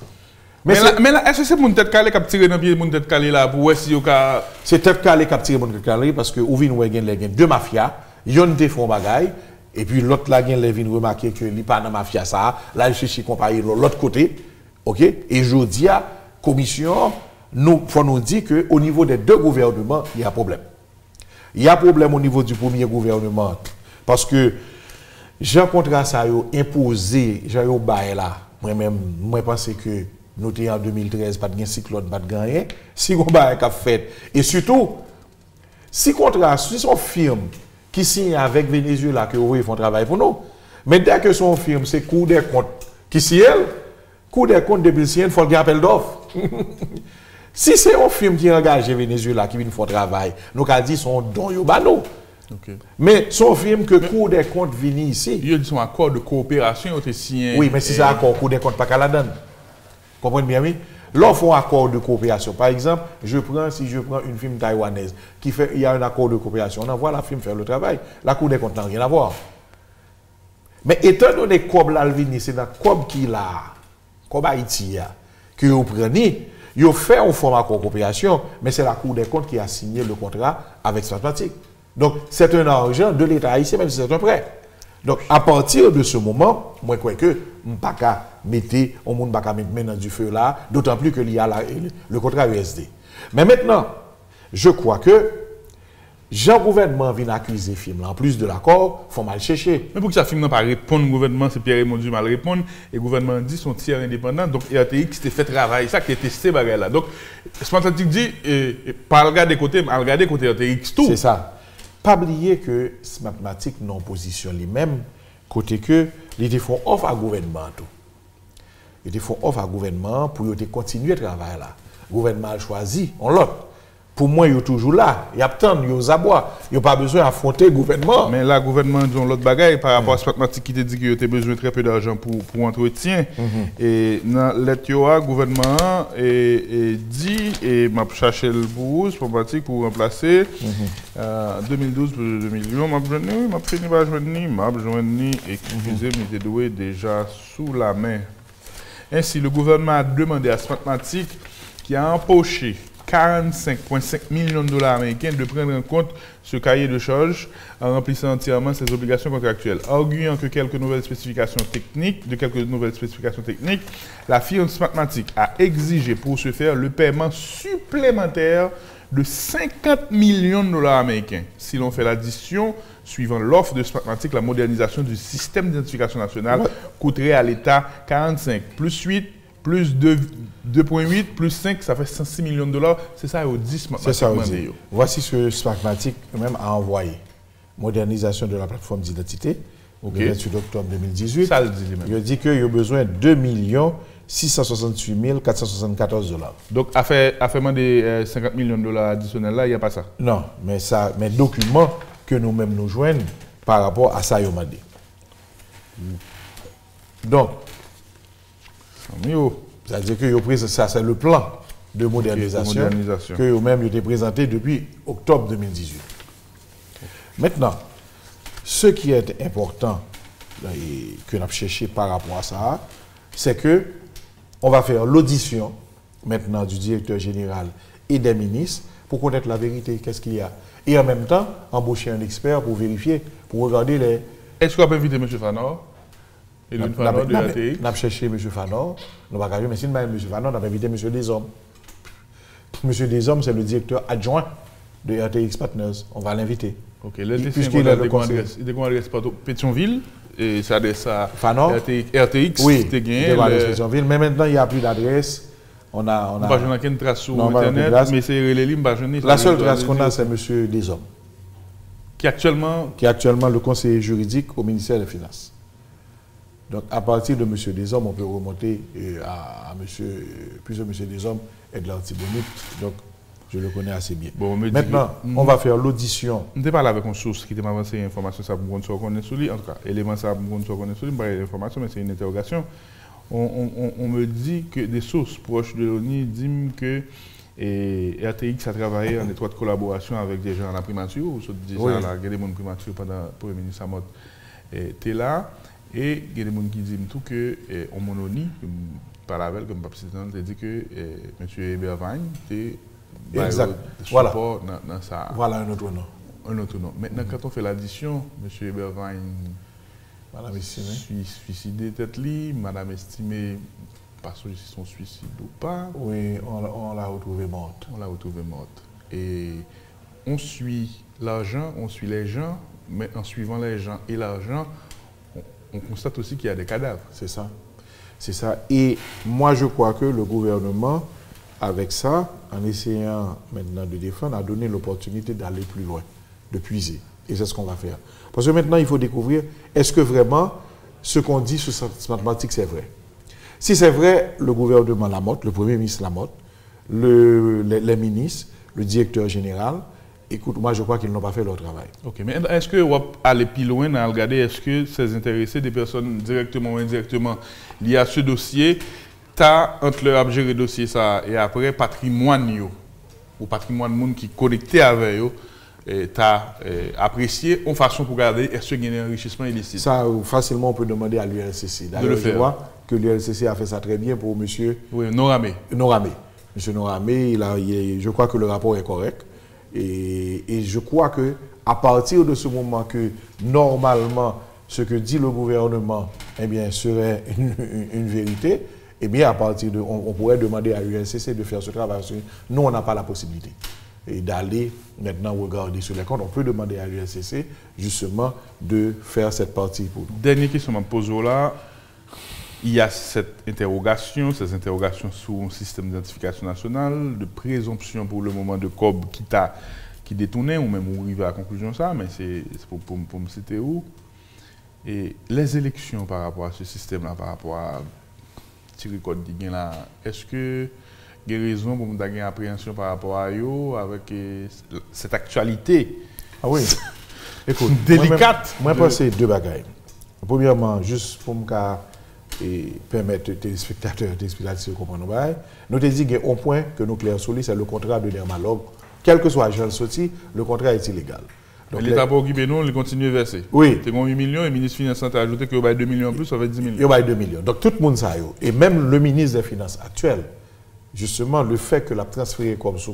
Mais là, est-ce que c'est mon tête calée qui a tiré dans le pied mon tête calée là pour voir si il y a. C'est tête calée qui a tiré mon tête calée parce que ou vient les deux mafias, yon te font bagaille et puis l'autre là vient vient remarquer que il pas dans mafia ça, là il cherche comparer l'autre côté. OK? Et je dis à commission nous faut nous dire que au niveau des deux gouvernements, il y a problème. Il y a problème au niveau du premier gouvernement parce que Jean contrat ça yo imposé, Jean yo bail là. Moi-même moi pense que nous sommes en 2013, pas de cyclone, pas de rien. Si on a fait, et surtout, si son firme qui signe avec Venezuela, que ils font travail pour nous, mais dès que son firme, c'est Cour des comptes qui signe, Cour des comptes depuis il faut qu'il appel d'offres. Si c'est un firme qui engage Venezuela, qui vient faire travail, nous avons dit son don yobano. Okay. Mais son film que Cour des comptes vient ici. Il y a son accord de coopération, signé. Oui, mais si c'est un accord, Cour des comptes, pas qu'à la donne. Comprenez bien, oui? L'on fait un accord de coopération. Par exemple, si je prends une film taïwanaise, il y a un accord de coopération, on envoie la film faire le travail. La Cour des comptes n'a rien à voir. Mais étant donné que comme l'Alvini, c'est dans comme qui là, comme Haïti, que vous prenez, vous fait un format de coopération, mais c'est la Cour des comptes qui a signé le contrat avec Smartmatic. Donc, c'est un argent de l'État haïtien, même si c'est un prêt. Donc, à partir de ce moment, moi, je crois que je ne peux pas mettre dans du feu là, d'autant plus qu'il y a le contrat USD. Mais maintenant, je crois que Jean gouvernement vient accuser film en plus de l'accord, il faut mal chercher. Mais pour que ça film n'a pas répondre au gouvernement, c'est Pierre Raymond mal répondre, et le gouvernement dit son tiers indépendant, donc RTX t'est fait travail, ça qui est testé bagarre là. Donc, Smartmatic dit, pas regarder côté RTX tout. C'est ça. Pas oublier que Smartmatic non position lui-même, côté que ils font offre à gouvernement tout. Ils font offre à gouvernement pour continuer le travail là. Le gouvernement a choisi, on l'autre. Pour moi, ils sont toujours là. Ils attendent, ils aboient. Ils n'ont pas besoin d'affronter le gouvernement. Mais là, le gouvernement dit l'autre bagaille par rapport à Smartmatic qui te dit qu'il a besoin de très peu d'argent pour entretien. Et dans le gouvernement dit, et m'a cherché le bourse pour remplacer 2012 pour 2008, m'a fini par joindre, excusez, mais j'étais doué déjà sous la main. Ainsi, le gouvernement a demandé à Smartmatic qui a empoché 45,5 millions de dollars américains de prendre en compte ce cahier de charges en remplissant entièrement ses obligations contractuelles. Arguant que quelques nouvelles spécifications techniques, la firme Smartmatic a exigé pour ce faire le paiement supplémentaire de 50 millions de dollars américains. Si l'on fait l'addition, suivant l'offre de Smartmatic, la modernisation du système d'identification nationale coûterait à l'État 45 plus 8 plus 2,8 plus 5, ça fait 106 millions de dollars. C'est ça au 10 Smartmatic. C'est ça au 10. Voici ce que Smartmatic même a envoyé. Modernisation de la plateforme d'identité, au 28 octobre 2018. Ça le dit lui-même. Il dit qu'il y a besoin de 2 668 474 dollars. Donc, à faire des 50 millions de dollars additionnels là, il n'y a pas ça? Non, mais documents que nous-mêmes nous joignons par rapport à ça, il demandé. Donc, c'est-à-dire que ça, c'est le plan de modernisation que vous-même avez présenté depuis octobre 2018. Maintenant, ce qui est important que nous avons cherché par rapport à ça, c'est que on va faire l'audition maintenant du directeur général et des ministres pour connaître la vérité, qu'est-ce qu'il y a. Et en même temps, embaucher un expert pour vérifier, pour regarder les... Est-ce qu'on peut inviter M. Fanor? Et le Fanor de RTX? Nous avons cherché M. Fanor, nous n'avons pas mais si nous avons M. Fanor, nous avons invité M. Deshommes. M. Deshommes, c'est le directeur adjoint de RTX Partners. On va l'inviter. Ok, puisqu'il est le conseiller. Il est adresse par Pétionville et ça adresse à Fanor. RTX. Oui, il est Pétionville, mais maintenant il n'y a plus d'adresse. On a pas une trace sur Internet, mais c'est la seule trace qu'on a, c'est M. Deshommes. Qui est actuellement le conseiller juridique au ministère des Finances. Donc, à partir de M. Deshommes, on peut remonter à plusieurs M. Deshommes et de l'Artibonite. Donc, je le connais assez bien. Bon, maintenant, on va faire l'audition. On ne parlé avec une source qui m'a avancé une information, ça pour qu'on connaît sur lui. En tout cas, élément ça pour qu'on connaît sur lui, pas l'information, mais c'est une interrogation. On me dit que des sources proches de l'ONU disent que RTX a travaillé en étroite collaboration avec des gens à la primature, ou déjà oui. Là, il y a des gens primature pendant le Premier ministre Samot était là, et il y a des gens qui disent tout que on mononi, par la veille, comme le président a dit que M. Eberwein était voilà. Dans ça. Voilà un autre nom. Un autre nom. Maintenant, quand on fait l'addition, M. Eberwein Madame estimée suicidé tête li, madame estimée parce que si son suicide ou pas. Oui, on l'a retrouvée morte. On l'a retrouvée morte. Et on suit l'argent, on suit les gens, mais en suivant les gens et l'argent, on constate aussi qu'il y a des cadavres. C'est ça. C'est ça. Et moi, je crois que le gouvernement, avec ça, en essayant maintenant de défendre, a donné l'opportunité d'aller plus loin, de puiser. Et c'est ce qu'on va faire. Parce que maintenant, il faut découvrir, est-ce que vraiment ce qu'on dit sur Smartmatic, c'est vrai? Si c'est vrai, le gouvernement Lamotte, le Premier ministre Lamotte, les ministres, le directeur général, écoute, moi je crois qu'ils n'ont pas fait leur travail. Ok, mais est-ce que vous allez plus loin à regarder, est-ce que ces intéressés, des personnes directement ou indirectement liées à ce dossier, t'as entre le gérer dossier ça et après patrimoine yo ou patrimoine monde qui connecté avec eux t'as apprécié en façon pour regarder est-ce qu'il y a un enrichissement illicite. Ça facilement on peut demander à l'URCC. D'ailleurs je vois que l'URCC a fait ça très bien pour monsieur Noramé. Monsieur Noramé, je crois que le rapport est correct et je crois que à partir de ce moment que normalement ce que dit le gouvernement eh bien serait une vérité. Eh bien, à partir de, on pourrait demander à l'URCC de faire ce travail. Nous, on n'a pas la possibilité d'aller maintenant regarder sur les comptes. On peut demander à l'URCC justement de faire cette partie pour nous. Dernière question que je me pose là, il y a ces interrogations sur un système d'identification nationale, de présomption pour le moment de COB qui détournait, ou même où arrive à la conclusion ça, mais c'est pour me citer où. Et les élections par rapport à ce système-là, par rapport à est-ce que il y a raison pour nous avoir une appréhension par rapport à eux avec cette actualité? Ah oui. Écoute, délicate. Moi, je pense que deux bagailles. Premièrement, juste pour me permettre aux téléspectateurs d'expliquer ce qu'on comprend. Nous avons dit qu'il y a un point que nous clairons sur lui, c'est le contrat de dermalogue. Quel que soit l'agent sorti, le contrat est illégal. L'État pour occuper nous, il continue à verser. Oui. Tu as 8 millions et le ministre des Finances a ajouté qu'il y a 2 millions en plus, ça va être 10 millions. Il y a 2 millions. Donc tout le monde sait. Et même le ministre des Finances actuel, justement, le fait que la transféré comme ça,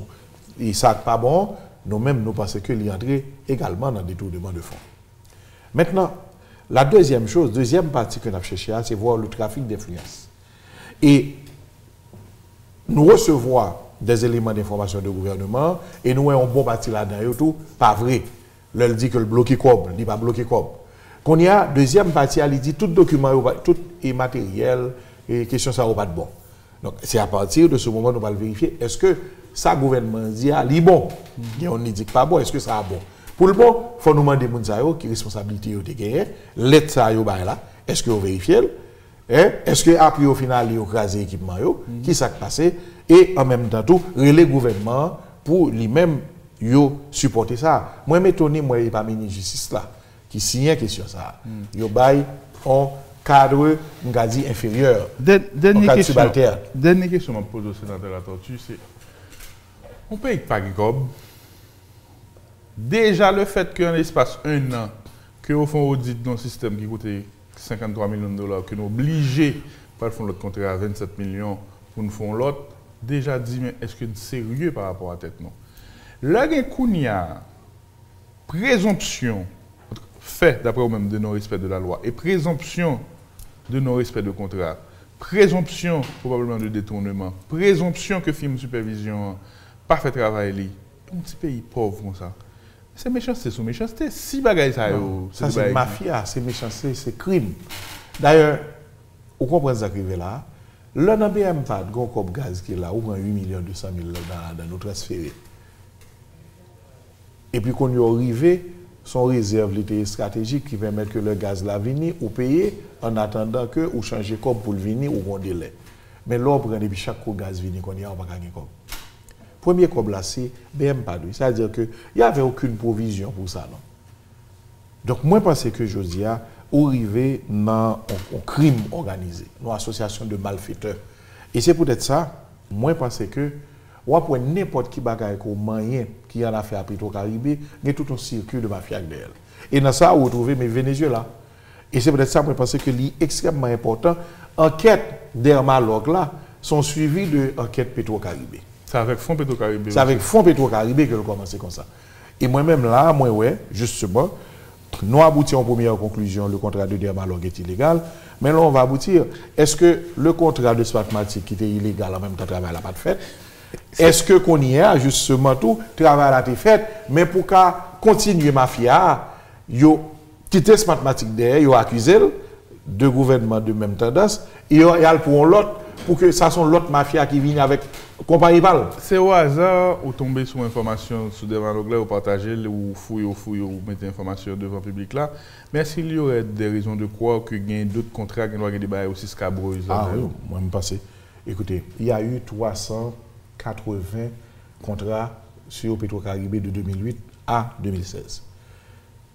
il ça pas bon, nous-mêmes, nous pensons qu'il y entrait également dans des détournements de fonds. Maintenant, la deuxième chose, deuxième partie que nous avons cherché, c'est voir le trafic d'influence. Et nous recevons des éléments d'information du gouvernement et nous avons un bon parti là-dedans, tout, pas vrai. Là, il dit que le bloqué COB, il dit pas bloqué COB. Qu'on y a, deuxième partie, il dit tout document, tout est matériel, et question ça, pas de bon. Donc, c'est à partir de ce moment que nous allons vérifier, est-ce que ça, gouvernement dit, il est bon? Et on ne dit pas bon, est-ce que ça est bon? Pour le bon, il faut nous demander qui responsabilité de gagner, l'aide ça, là, est-ce que vous vérifiez? Est-ce que après au final, il y a écrasé l'équipement, qui s'est passé? Et en même temps, tout, relais gouvernement pour lui-même supporter ça. Moi, m'étonne, moi, il n'y a pas de justice là, qui signe question ça. Il y a un cadre, on va dire, inférieur. Dernière question que je me pose au sénateur La Tortue, c'est on paye pas GOB. Déjà, le fait qu'en l'espace un an, que au fond audit dans un système qui coûtait 53 millions de dollars, que nous obligés par faire l'autre contrat à 27 millions pour nous faire l'autre, déjà dit, mais est-ce que c'est sérieux par rapport à tête non? Là, il y a présomption, fait d'après vous-même de non-respect de la loi, et présomption de non-respect de contrat, présomption probablement de détournement, présomption que film supervision pas fait travail, un petit pays pauvre comme ça. C'est méchanceté sous méchanceté. Si bagaille ça, ça c'est mafia, c'est méchanceté, c'est crime. D'ailleurs, vous comprenez ce qui arrive là. Là, dans BM pas de gros gaz qui est là, on prend 8 millions 200 000 dans nos transférés. Et puis qu'on y est arrivé, son réserve stratégique qui permet que le gaz la vienne ou payer en attendant que ou changer comme pour le venir ou on délai. Mais là, on prend depuis chaque gaz vini qu'on y a, on va gagner comme. Premier comme là, c'est BM pas de. C'est-à-dire qu'il n'y avait aucune provision pour ça. Non? Donc, moi, je pense que Josia, arrivé dans un crime organisé, une association de malfaiteurs. Et c'est peut-être ça, moi, je pense que ou pour n'importe qui bagaille comme moyen qui en a fait à Petro-Caribé, il y a tout un circuit de mafia derrière. Et dans ça, vous retrouvez mes Venezuela. Et c'est peut-être ça, moi, je pense que c'est extrêmement important. Enquêtes dermalogue là sont suivies de enquêtes Petro-Caribé. C'est avec Fonds Petro-Caribé. C'est avec Fonds Petro-Caribé que le commencé comme ça. Et moi-même là, moi, ouais, justement, nous aboutir en première conclusion, le contrat de dermalogue est illégal. Mais là, on va aboutir. Est-ce que le contrat de Smartmatic qui était illégal en même temps, travail n'a pas de fait? Est-ce que qu'on y a justement tout, travail a été fait, mais pour qu'à continuer mafia, yo quitté Smartmatic derrière, yo accusé de gouvernement de même tendance, et yo y a pour l'autre, pour que ça soit l'autre mafia qui vienne avec compagnie parle. C'est au hasard ou tomber sur information sur des malogles ou partager ou fouiller ou mettre information devant le public là. Mais est-ce qu'il y aurait des raisons de croire qu'il y a d'autres contrats qui doivent être débattus aussi scabreux? Ah oui, moi je me passe. Écoutez, il y a eu 380 contrats sur Petro-Caribé de 2008 à 2016.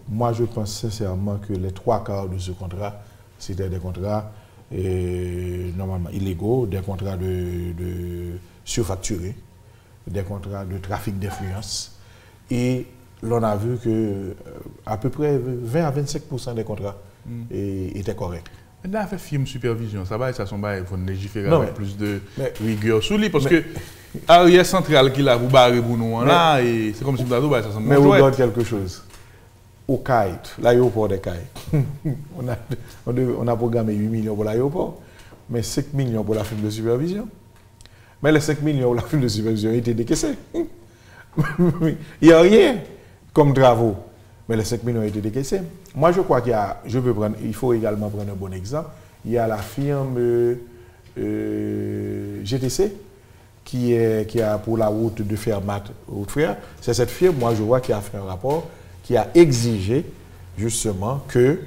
Moi, je pense sincèrement que les 3 quarts de ce contrat, c'était des contrats normalement illégaux, des contrats de surfacturés, des contrats de trafic d'influence. Et l'on a vu que à peu près 20 à 25% des contrats étaient corrects. Dans la film supervision, ça va, ça sont pas, il faut légiférer avec plus de rigueur sous lui, parce que arrière central qui l'a vous barré pour nous là, et c'est comme si vous avez ça semble. Mais on regarde quelque chose. Au CAI, l'aéroport de CAI, on a programmé 8 millions pour l'aéroport, mais 5 millions pour la firme de supervision. Mais les 5 millions pour la firme de supervision ont été décaissés. Il n'y a rien comme travaux, mais les 5 millions ont été décaissés. Moi, je crois il faut également prendre un bon exemple. Il y a la firme GTC qui a pour la route de Fermat Haute-Frère. C'est cette firme, moi, je vois, qui a fait un rapport qui a exigé justement que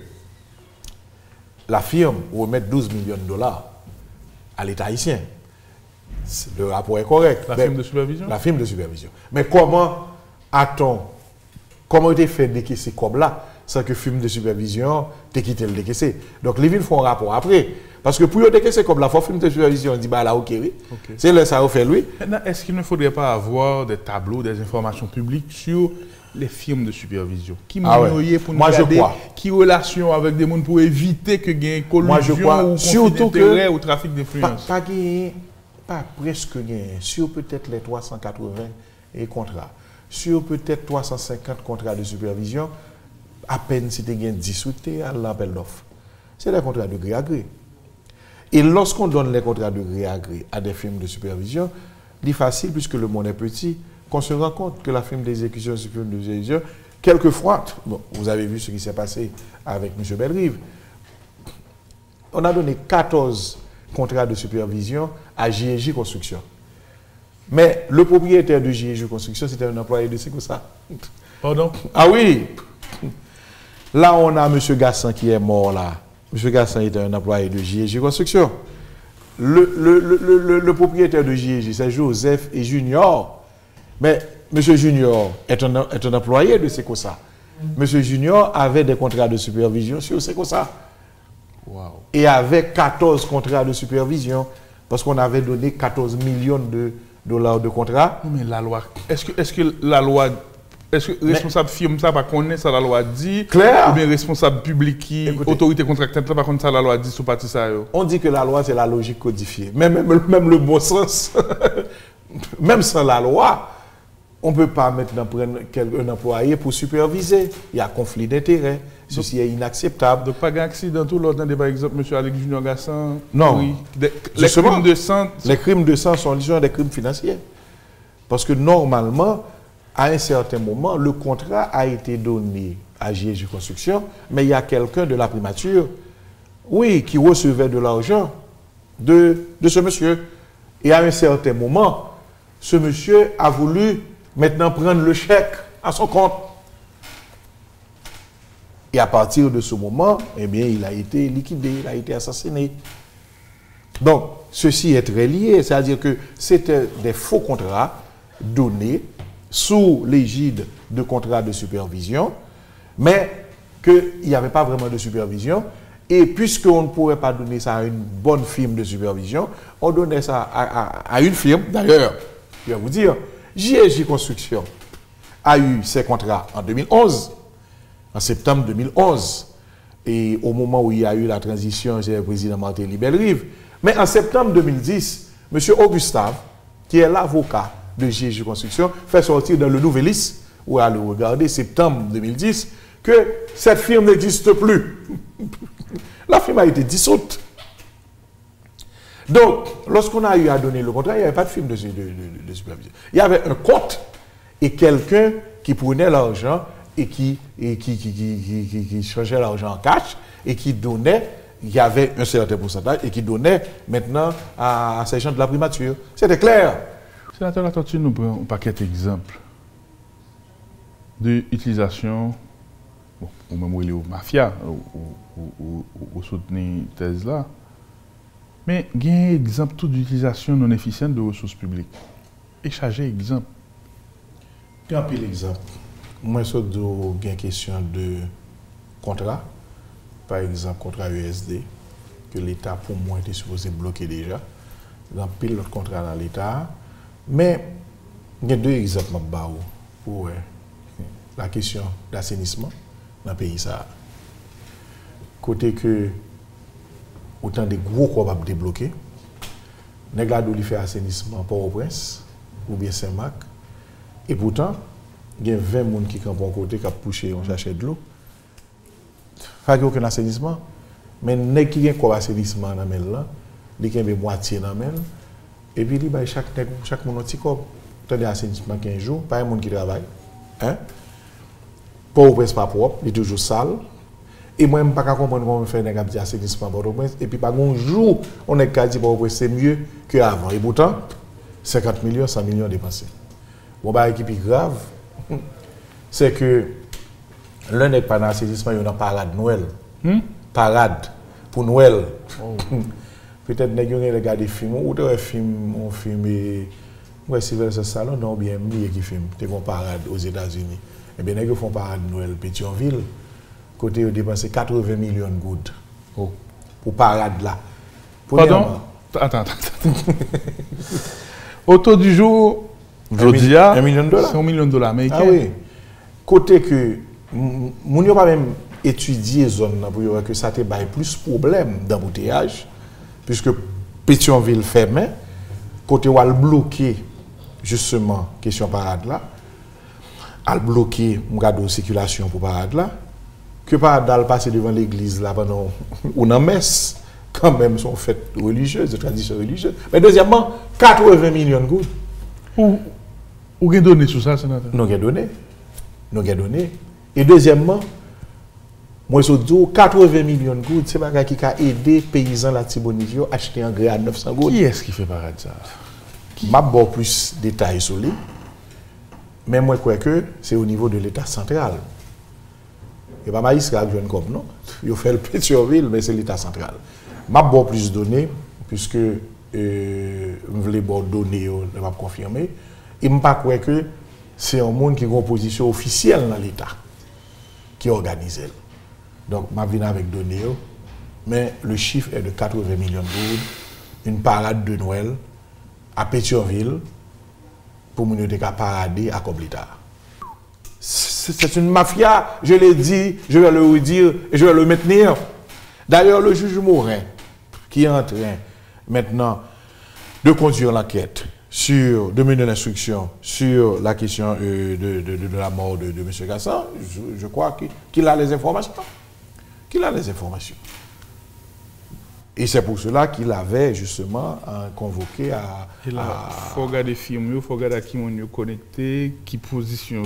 la firme remette 12 millions de dollars à l'État haïtien. Le rapport est correct. La firme de supervision? La firme de supervision. Mais comment a été fait décaisser comme là, sans que la firme de supervision t'ait quitté le décaisser? Donc les villes font un rapport après. Parce que pour décaisser comme là, il faut firme de supervision, on dit bah là, ok, oui. C'est là, ça a fait lui. Maintenant, est-ce qu'il ne faudrait pas avoir des tableaux, des informations publiques sur les firmes de supervision? Qui pour nous regarder, qui relation avec des gens pour éviter que y ait collusion ou conflit d'intérêt ou trafic d'influence? Pas presque rien, sur peut-être les 380 contrats, sur peut-être 350 contrats de supervision, à peine si tu as 10 ou à l'appel d'offres. C'est des contrats de gré à gré. Et lorsqu'on donne les contrats de gré à gré à des firmes de supervision, c'est facile puisque le monde est petit, qu'on se rend compte que la firme d'exécution, c'est une firme de supervision, quelquefois, bon, vous avez vu ce qui s'est passé avec M. Belrive, on a donné 14 contrat de supervision à JJ Construction. Mais le propriétaire de JJ Construction, c'était un employé de Secosa. Pardon? Ah oui! Là, on a M. Gassan qui est mort là. M. Gassan était un employé de JJ Construction. Le propriétaire de JJ, c'est Joseph et Junior. Mais M. Junior est un employé de Secosa. M. Junior avait des contrats de supervision sur Secosa. Wow. Et avec 14 contrats de supervision, parce qu'on avait donné 14 millions de dollars de contrats. Mais la loi, est-ce que la loi, est-ce que responsable firme ça pas connaître ça la loi dit? Clair. Ou bien responsable public qui, écoutez, autorité contractante pas connaître ça la loi dit sur partie ça yo? On dit que la loi c'est la logique codifiée. Même le bon sens, même sans la loi, on ne peut pas maintenant prendre un employé pour superviser. Il y a conflit d'intérêts. Ceci est inacceptable. Donc, pas d'accident tout l'autre, par exemple, M. Alex Junior Gassan. Non. Oui. Les crimes de sang. Les crimes de sang sont des crimes financiers. Parce que normalement, à un certain moment, le contrat a été donné à JJ Construction, mais il y a quelqu'un de la primature, oui, qui recevait de l'argent de ce monsieur. Et à un certain moment, ce monsieur a voulu maintenant prendre le chèque à son compte. Et à partir de ce moment, eh bien, il a été liquidé, il a été assassiné. Donc, ceci est très lié, c'est-à-dire que c'était des faux contrats donnés sous l'égide de contrats de supervision, mais qu'il n'y avait pas vraiment de supervision. Et puisqu'on ne pourrait pas donner ça à une bonne firme de supervision, on donnait ça à une firme. D'ailleurs, je vais vous dire, JJ Construction a eu ses contrats en 2011. En septembre 2011, et au moment où il y a eu la transition, c'est le président Martelly Belrive. Mais en septembre 2010, M. Augustave, qui est l'avocat de JJ Construction, fait sortir dans le Nouvelis, où à le regarder, septembre 2010, que cette firme n'existe plus. La firme a été dissoute. Donc, lorsqu'on a eu à donner le contrat, il n'y avait pas de firme de supervision. Il y avait un compte et quelqu'un qui prenait l'argent et qui changeait l'argent en cash et qui donnait, il y avait un certain pourcentage et qui donnait maintenant à ces gens de la primature. C'était clair. Sénateur Latortue, nous prenons un paquet d'exemples d'utilisation, bon, ou même où il est au mafia, ou soutenir thèse là, mais il y a un exemple d'utilisation non efficiente de ressources publiques. Échanger exemple. Il y a un pile exemple. Moi, il y a une question de contrat, par exemple, contrat USD, que l'État, pour moi, était supposé bloquer déjà. Dans pile l'autre contrat dans l'État. Mais, il y a deux exemples pour la question d'assainissement dans le pays. Ça. Côté que, autant de gros corps à débloquer, Néglado lui fait assainissement Port-au-Prince ou bien Saint-Marc. Et pourtant, il y a 20 personnes qui campent à côté qui ont poussé un sachet de l'eau. Il n'y a aucun assainissement. Mais nèg qui a un assainissement dans mel là, il y a moitié dans mel. Et puis il chaque monde petit corps. Tandis assainissement 15 jours, pas un monde qui travaille. Hein? Port-au-Prince pas propre, il est toujours sale. Et moi, je ne peux pas comprendre comment on fait un assainissement Port-au-Prince. Et puis, par un jour, on est quasi Port-au-Prince, c'est mieux qu'avant. Et pourtant, 50 millions, 100 millions dépensés. Bon, bah, qui est grave, c'est que l'un n'est pas dans l'assainissement, il y a une parade Noël. Parade pour Noël. Oh. Peut-être que vous avez regardé des films, ou des films, on filme, ouais, Sylvester Stallone, non, bien, qui filme, c'est une parade aux États-Unis. Eh bien, ils font parade Noël, Pétionville. Côté, ils ont dépensé 80 millions de gouttes pour parade là. Pardon? Attends. Autour du jour, je dis $1 million. C'est $1 million américain. Ah oui. Côté que, nous n'avons pas même étudié la zone pour voir que ça te baille plus de problèmes d'embouteillage, puisque Pétionville fermé, côté où elle bloqué justement question parade là, elle bloqué de circulation pour parade là. Que pas d'aller passer devant l'église là pendant une messe, quand même sont fêtes religieuses, de traditions religieuses. Mais deuxièmement, 80 millions de gouttes. Où avez donné sur ça, sénateur? Nous avons donné. Et deuxièmement, moi je dis 80 millions de gouttes, c'est pas qui a aidé les paysans la Tibonite à acheter un gré à 900 gouttes. Qui est-ce qui fait pareil ça? Je vais avoir plus de détails sur lui. Mais moi je crois que c'est au niveau de l'État central. Et pas Maïs qui a joué comme non. Il fait le Pétionville, mais c'est l'État central. Je vais avoir plus de données, puisque je voulais donner, je vais confirmer. Et je ne crois pas que c'est un monde qui a une position officielle dans l'État qui organise. Donc, je viens avec données, mais le chiffre est de 80 millions de gouttes, une parade de Noël à Pétionville pour nous parader à Coblita. C'est une mafia, je l'ai dit, je vais le redire et je vais le maintenir. D'ailleurs, le juge Morin, qui est en train maintenant de conduire l'enquête, de mener l'instruction sur la question de la mort de M. Gassan, je crois qu'il a les informations. Et c'est pour cela qu'il avait justement convoqué à... Il faut regarder les films, il faut regarder à qui on est connecté, qui position,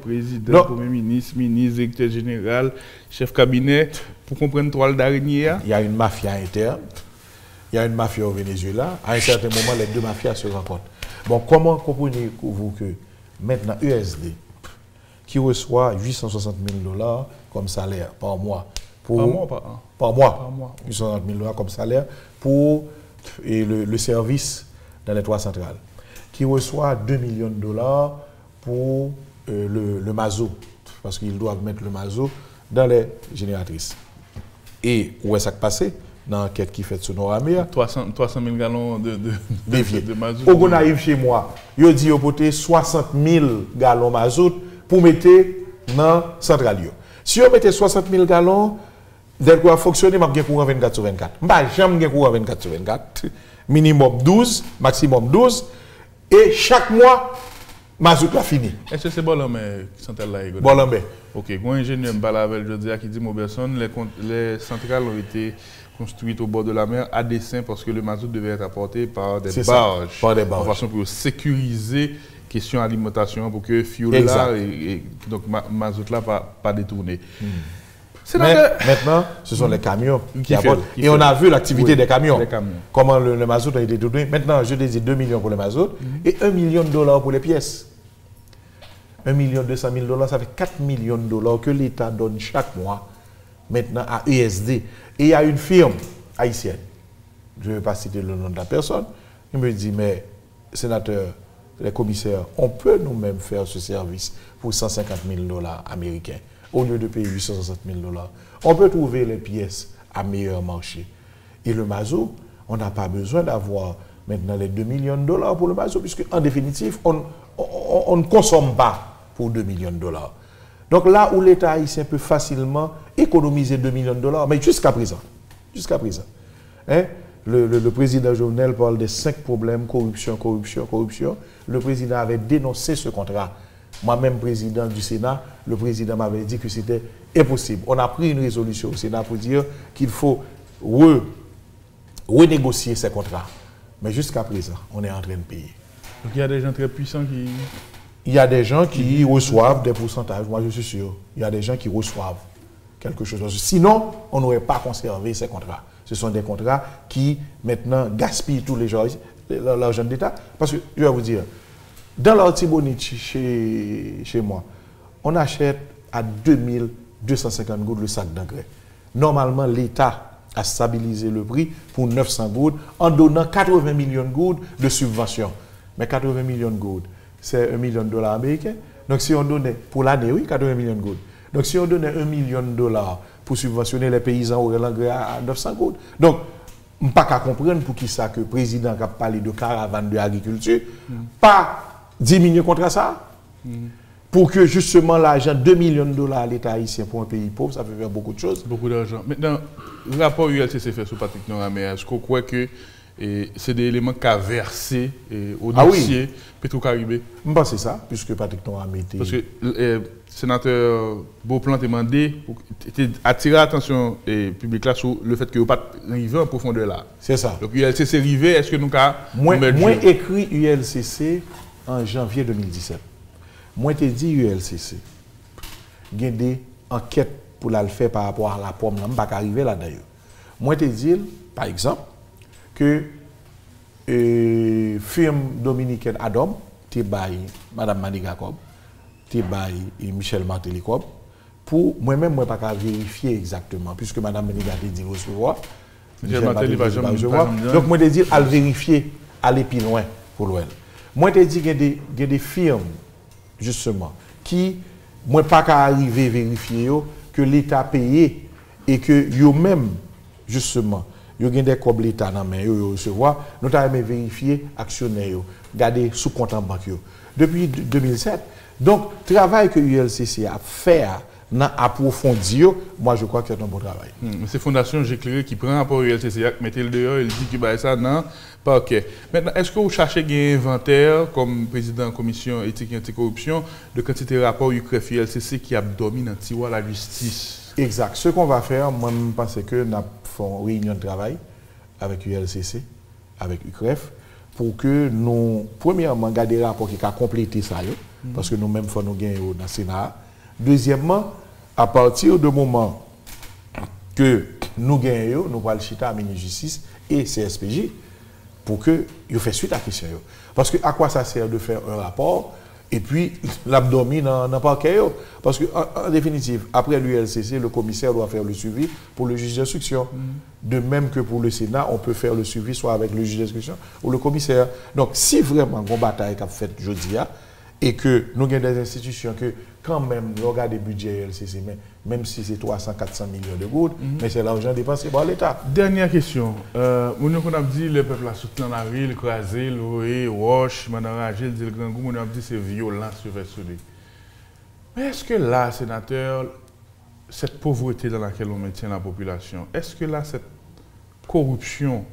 président, premier ministre, ministre, directeur général, chef cabinet, pour comprendre trois d'araignée. Il y a une mafia interne, il y a une mafia au Venezuela. À un certain moment, les deux mafias se rencontrent. Bon, comment comprenez-vous que maintenant USD, qui reçoit $860 000 comme salaire par mois, par mois. 860 000 comme salaire pour le service dans les trois centrales, qui reçoit $2 millions pour le mazout, parce qu'ils doivent mettre le mazout dans les génératrices. Et où est-ce que ça passé dans l'enquête qui fait sur Noramir? 300 000 gallons de mazout. On arrive chez moi, il dit qu'il faut 60 000 gallons de mazout pour mettre dans la centrale. Si on mettait 60 000 gallons, dès qu'on a fonctionné, je vais courant 24 sur 24. Je ne vais jamais courant 24 sur 24. Minimum 12, maximum 12. Et chaque mois, mazout a fini. Est-ce que c'est Bolambé qui sont là? Bolambé. Ok, quand un ingénieur me parle avec Jodia qui dit Mauberson, les centrales ont été construites au bord de la mer à dessein parce que le mazout devait être apporté par des barges. Par des barges. De façon pour sécuriser question alimentation pour que fuel là et donc mazout là pas détourné. Mais maintenant, ce sont les camions qui apportent. Et on a vu l'activité des camions. Comment le mazout a été détourné. Maintenant, je dis 2 millions pour le mazout et $1 million pour les pièces. $1 200 000, ça fait $4 millions que l'État donne chaque mois maintenant à USD. Et il y a une firme haïtienne, je ne vais pas citer le nom de la personne, il me dit, mais sénateur, les commissaires, on peut nous-mêmes faire ce service pour $150 000 américains. Au lieu de payer $860 000, on peut trouver les pièces à meilleur marché Et le mazo, on n'a pas besoin d'avoir maintenant les 2 millions de dollars pour le mazo, puisque en définitive, on ne consomme pas pour 2 millions de dollars. Donc là où l'État haïtien peut facilement économiser 2 millions de dollars, mais jusqu'à présent, hein, le président Jovenel parle des 5 problèmes, corruption. Le président avait dénoncé ce contrat. Moi-même, président du Sénat, le président m'avait dit que c'était impossible. On a pris une résolution au Sénat pour dire qu'il faut renégocier ces contrats. Mais jusqu'à présent, on est en train de payer. Donc il y a des gens très puissants qui... Il y a des gens qui reçoivent des pourcentages, moi je suis sûr. Il y a des gens qui reçoivent quelque chose. Sinon, on n'aurait pas conservé ces contrats. Ce sont des contrats qui, maintenant, gaspillent tous les jours l'argent de l'État. Parce que, je vais vous dire, dans l'Artibonite, chez moi, on achète à 2250 gouttes le sac d'engrais. Normalement, l'État a stabilisé le prix pour 900 gouttes en donnant 80 millions de gouttes de subventions. Mais 80 millions de gouttes, c'est 1 million de dollars américains. Donc, si on donnait, pour l'année, oui, 80 millions de gouttes. Donc, si on donnait 1 million de dollars pour subventionner les paysans au l'engrais à 900 gouttes. Donc, je ne peux pas comprendre pour qui ça que le président a parlé de caravane de l'agriculture, pas diminuer contre ça, pour que justement l'argent, 2 millions de dollars à l'État haïtien pour un pays pauvre, ça fait faire beaucoup de choses. Beaucoup d'argent. Maintenant, le rapport ULCC fait sur Patrick Noramé, est-ce qu'on croit que c'est des éléments qu'a versé au dossier Petro-Caribé? Je pense que c'est ça, puisque Patrick Noramé était... Parce que le sénateur Beauplan t'a demandé, attirer l'attention publique là sur le fait qu'il n'y a pas arrivé en profondeur là. C'est ça. Donc ULCC arrivé, est-ce que nous avons... Moi écrit ULCC en janvier 2017. Moi t'ai dit ULCC. Il y a des enquêtes pour la faire par rapport à la pomme, je ne pas arriver là d'ailleurs. Moi t'ai dit, par exemple, que firme dominicaine Adam, Madame Manigacob, et Michel Martelly-Cob, pour moi-même, je ne peux pas vérifier exactement, puisque Madame Maniga a dit recevoir. Michel Martelly va recevoir. Donc, moi, je dis à le vérifier, aller plus loin pour l'OL. Moi, je dis qu'il y a des firmes, justement, qui, moi, pas qu'à arriver à vérifier que l'État payé et que eux-mêmes, justement, il y a des cobles l'État dans main, recevoir, nous avons vérifié actionnaires, garder sous compte en banque. Depuis 2007. Donc, le travail que l'ULCC a fait, approfondir, moi je crois que c'est un bon travail. C'est Fondation J'éclairé qui prend rapport à l'ULCC, mettez le dehors, il dit que ça, non, pas OK. Maintenant, est-ce que vous cherchez un inventaire, comme président de la commission éthique et anticorruption, de quantité de rapports ULCC qui a dominé dans tiroir la justice? Exact. Ce qu'on va faire, moi je pense que nous faisons une réunion de travail avec l'ULCC, avec UCREF, pour que nous, premièrement, garder des rapports qui ont complété ça, parce que nous-mêmes, il faut nous gagner dans le Sénat. Deuxièmement, à partir du moment que nous gagnons, nous allons chiter à la ministre de la Justice et CSPJ pour que nous fassions suite à la question. Parce que à quoi ça sert de faire un rapport et puis l'abdomen n'a pas qu'à. Parce qu'en définitive, après l'ULCC, le commissaire doit faire le suivi pour le juge d'instruction. De même que pour le Sénat, on peut faire le suivi soit avec le juge d'instruction ou le commissaire. Donc, si vraiment on bataille qu'a fait aujourd'hui, et que nous avons des institutions que, quand même, nous regardons des budgets ULCC, même si c'est 300-400 millions de gouttes, mais c'est l'argent dépensé par l'État. Dernière question. On a dit le peuple a soutenu la rue, crasé, le roche, le dit le grand goût, on a dit c'est violent sur le. Mais est-ce que là, sénateur, cette pauvreté dans laquelle on maintient la population, est-ce que là, cette corruption,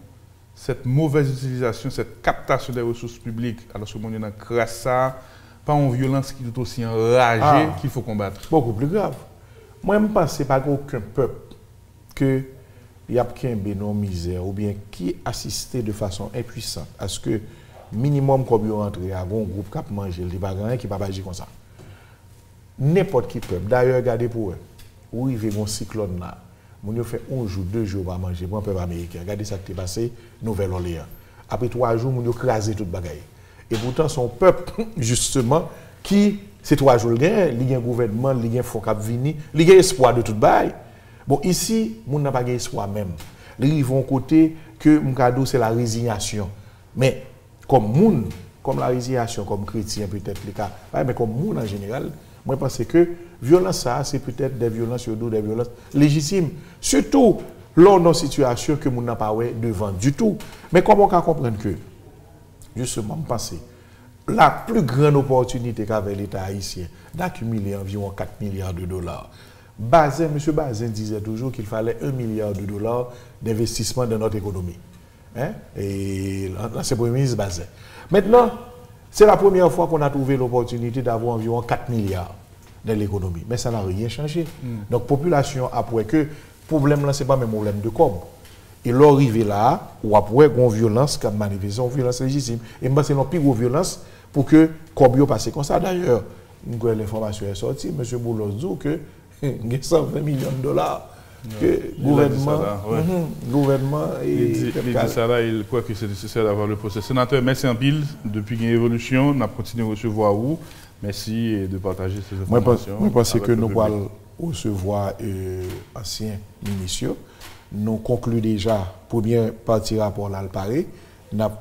cette mauvaise utilisation, cette captation des ressources publiques, alors que on est dans crassa, pas en violence qui est aussi enragée qu'il faut combattre? Beaucoup plus grave. Moi, je pense que ce n'est pas aucun peuple qui a une misère ou bien qui assisté de façon impuissante à ce que minimum comme vous rentrez à un groupe qui a mangé, il n'y a pas rien qui ne peut pas agir comme ça. N'importe qui peuple, d'ailleurs, regardez pour eux, où il y a un cyclone là, on fait 1 jour, 2 jours pour manger pour un peuple américain. Regardez ça qui est passé, Nouvelle-Orléans. Après 3 jours, on a crasé toute bagaille. Et pourtant, son peuple, justement, qui, ces 3 jours, il y a un gouvernement, il y a un fonds qui vient, il y a espoir de tout bail. Bon, ici, on n'a pas espoir même. Ils vont côté que mon cadeau, c'est la résignation. Mais, comme la résignation, comme chrétien, peut-être les cas, mais comme monde en général, moi, je pense que violence, ça, c'est peut-être des violences sur dos, des violences légitimes. Surtout, Là, on a une situation que nous n'avons pas devant du tout. Mais comment on peut comprendre que, justement, je pense, la plus grande opportunité qu'avait l'État haïtien d'accumuler environ 4 milliards de dollars. M. Bazin disait toujours qu'il fallait 1 milliard de dollars d'investissement dans notre économie. Hein? Et l'ancien Premier ministre Bazin. Maintenant, c'est la première fois qu'on a trouvé l'opportunité d'avoir environ 4 milliards dans l'économie. Mais ça n'a rien changé. Donc, la population, après que le problème là, ce n'est pas même problème de com. Et l'arrivée là, ou après, une violence comme manifestation, une violence légitime. Et moi, c'est une plus grosse violence pour que Kobio passe comme ça. D'ailleurs, l'information est sortie, M. Boulos dit que il y a 120 millions de dollars que le gouvernement il dit ça là, il croit que c'est nécessaire d'avoir le procès. Sénateur, merci en pile. Depuis qu'il y a une évolution, on a continué à recevoir vous. Merci de partager ces informations. Moi, je pense que nous allons recevoir anciens ministres. Nous concluons déjà première partie rapport là, le paré. Nous avons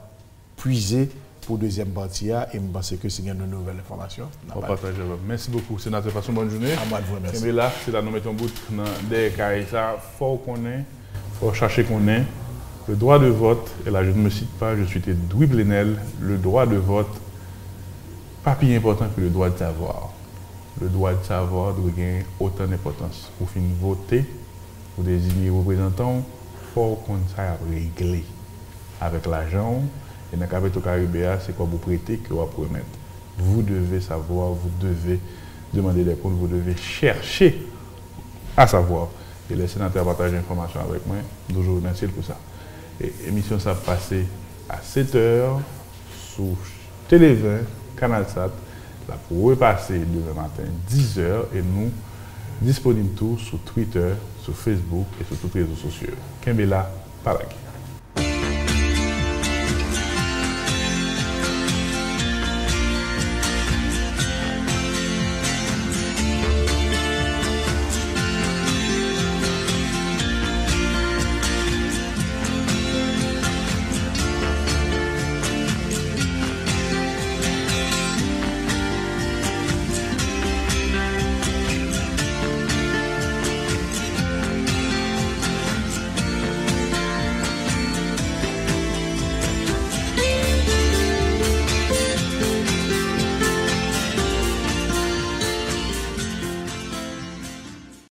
puisé pour deuxième partie et je pense que c'est une nouvelle information. Merci beaucoup, sénateur. Passons bonne journée. À moi de vous remercier. Et là, c'est là nous mettons bout des carrés. Ça, faut qu'on ait, faut chercher qu'on ait le droit de vote. Et là, je ne me cite pas, je suis Louis Blenel. Le droit de vote, pas plus important que le droit de savoir. Le droit de savoir doit gagner autant d'importance. Pour finir voter, pour désigner représentants, il faut qu'on s'aille régler avec l'argent. Et dans le cas de Caribéa, c'est quoi vous prêtez que vous promettez. Vous devez savoir, vous devez demander des comptes, vous devez chercher à savoir. Et les sénateurs partagent l'information avec moi. Je vous remercie pour ça. Et l'émission ça passé à 7h sur Télé 20, Canal Sat. Là, pour repasser demain matin, 10h. Et nous, disponibles tous sur Twitter, sur Facebook et sur tous les réseaux sociaux. Kembela, Paraki.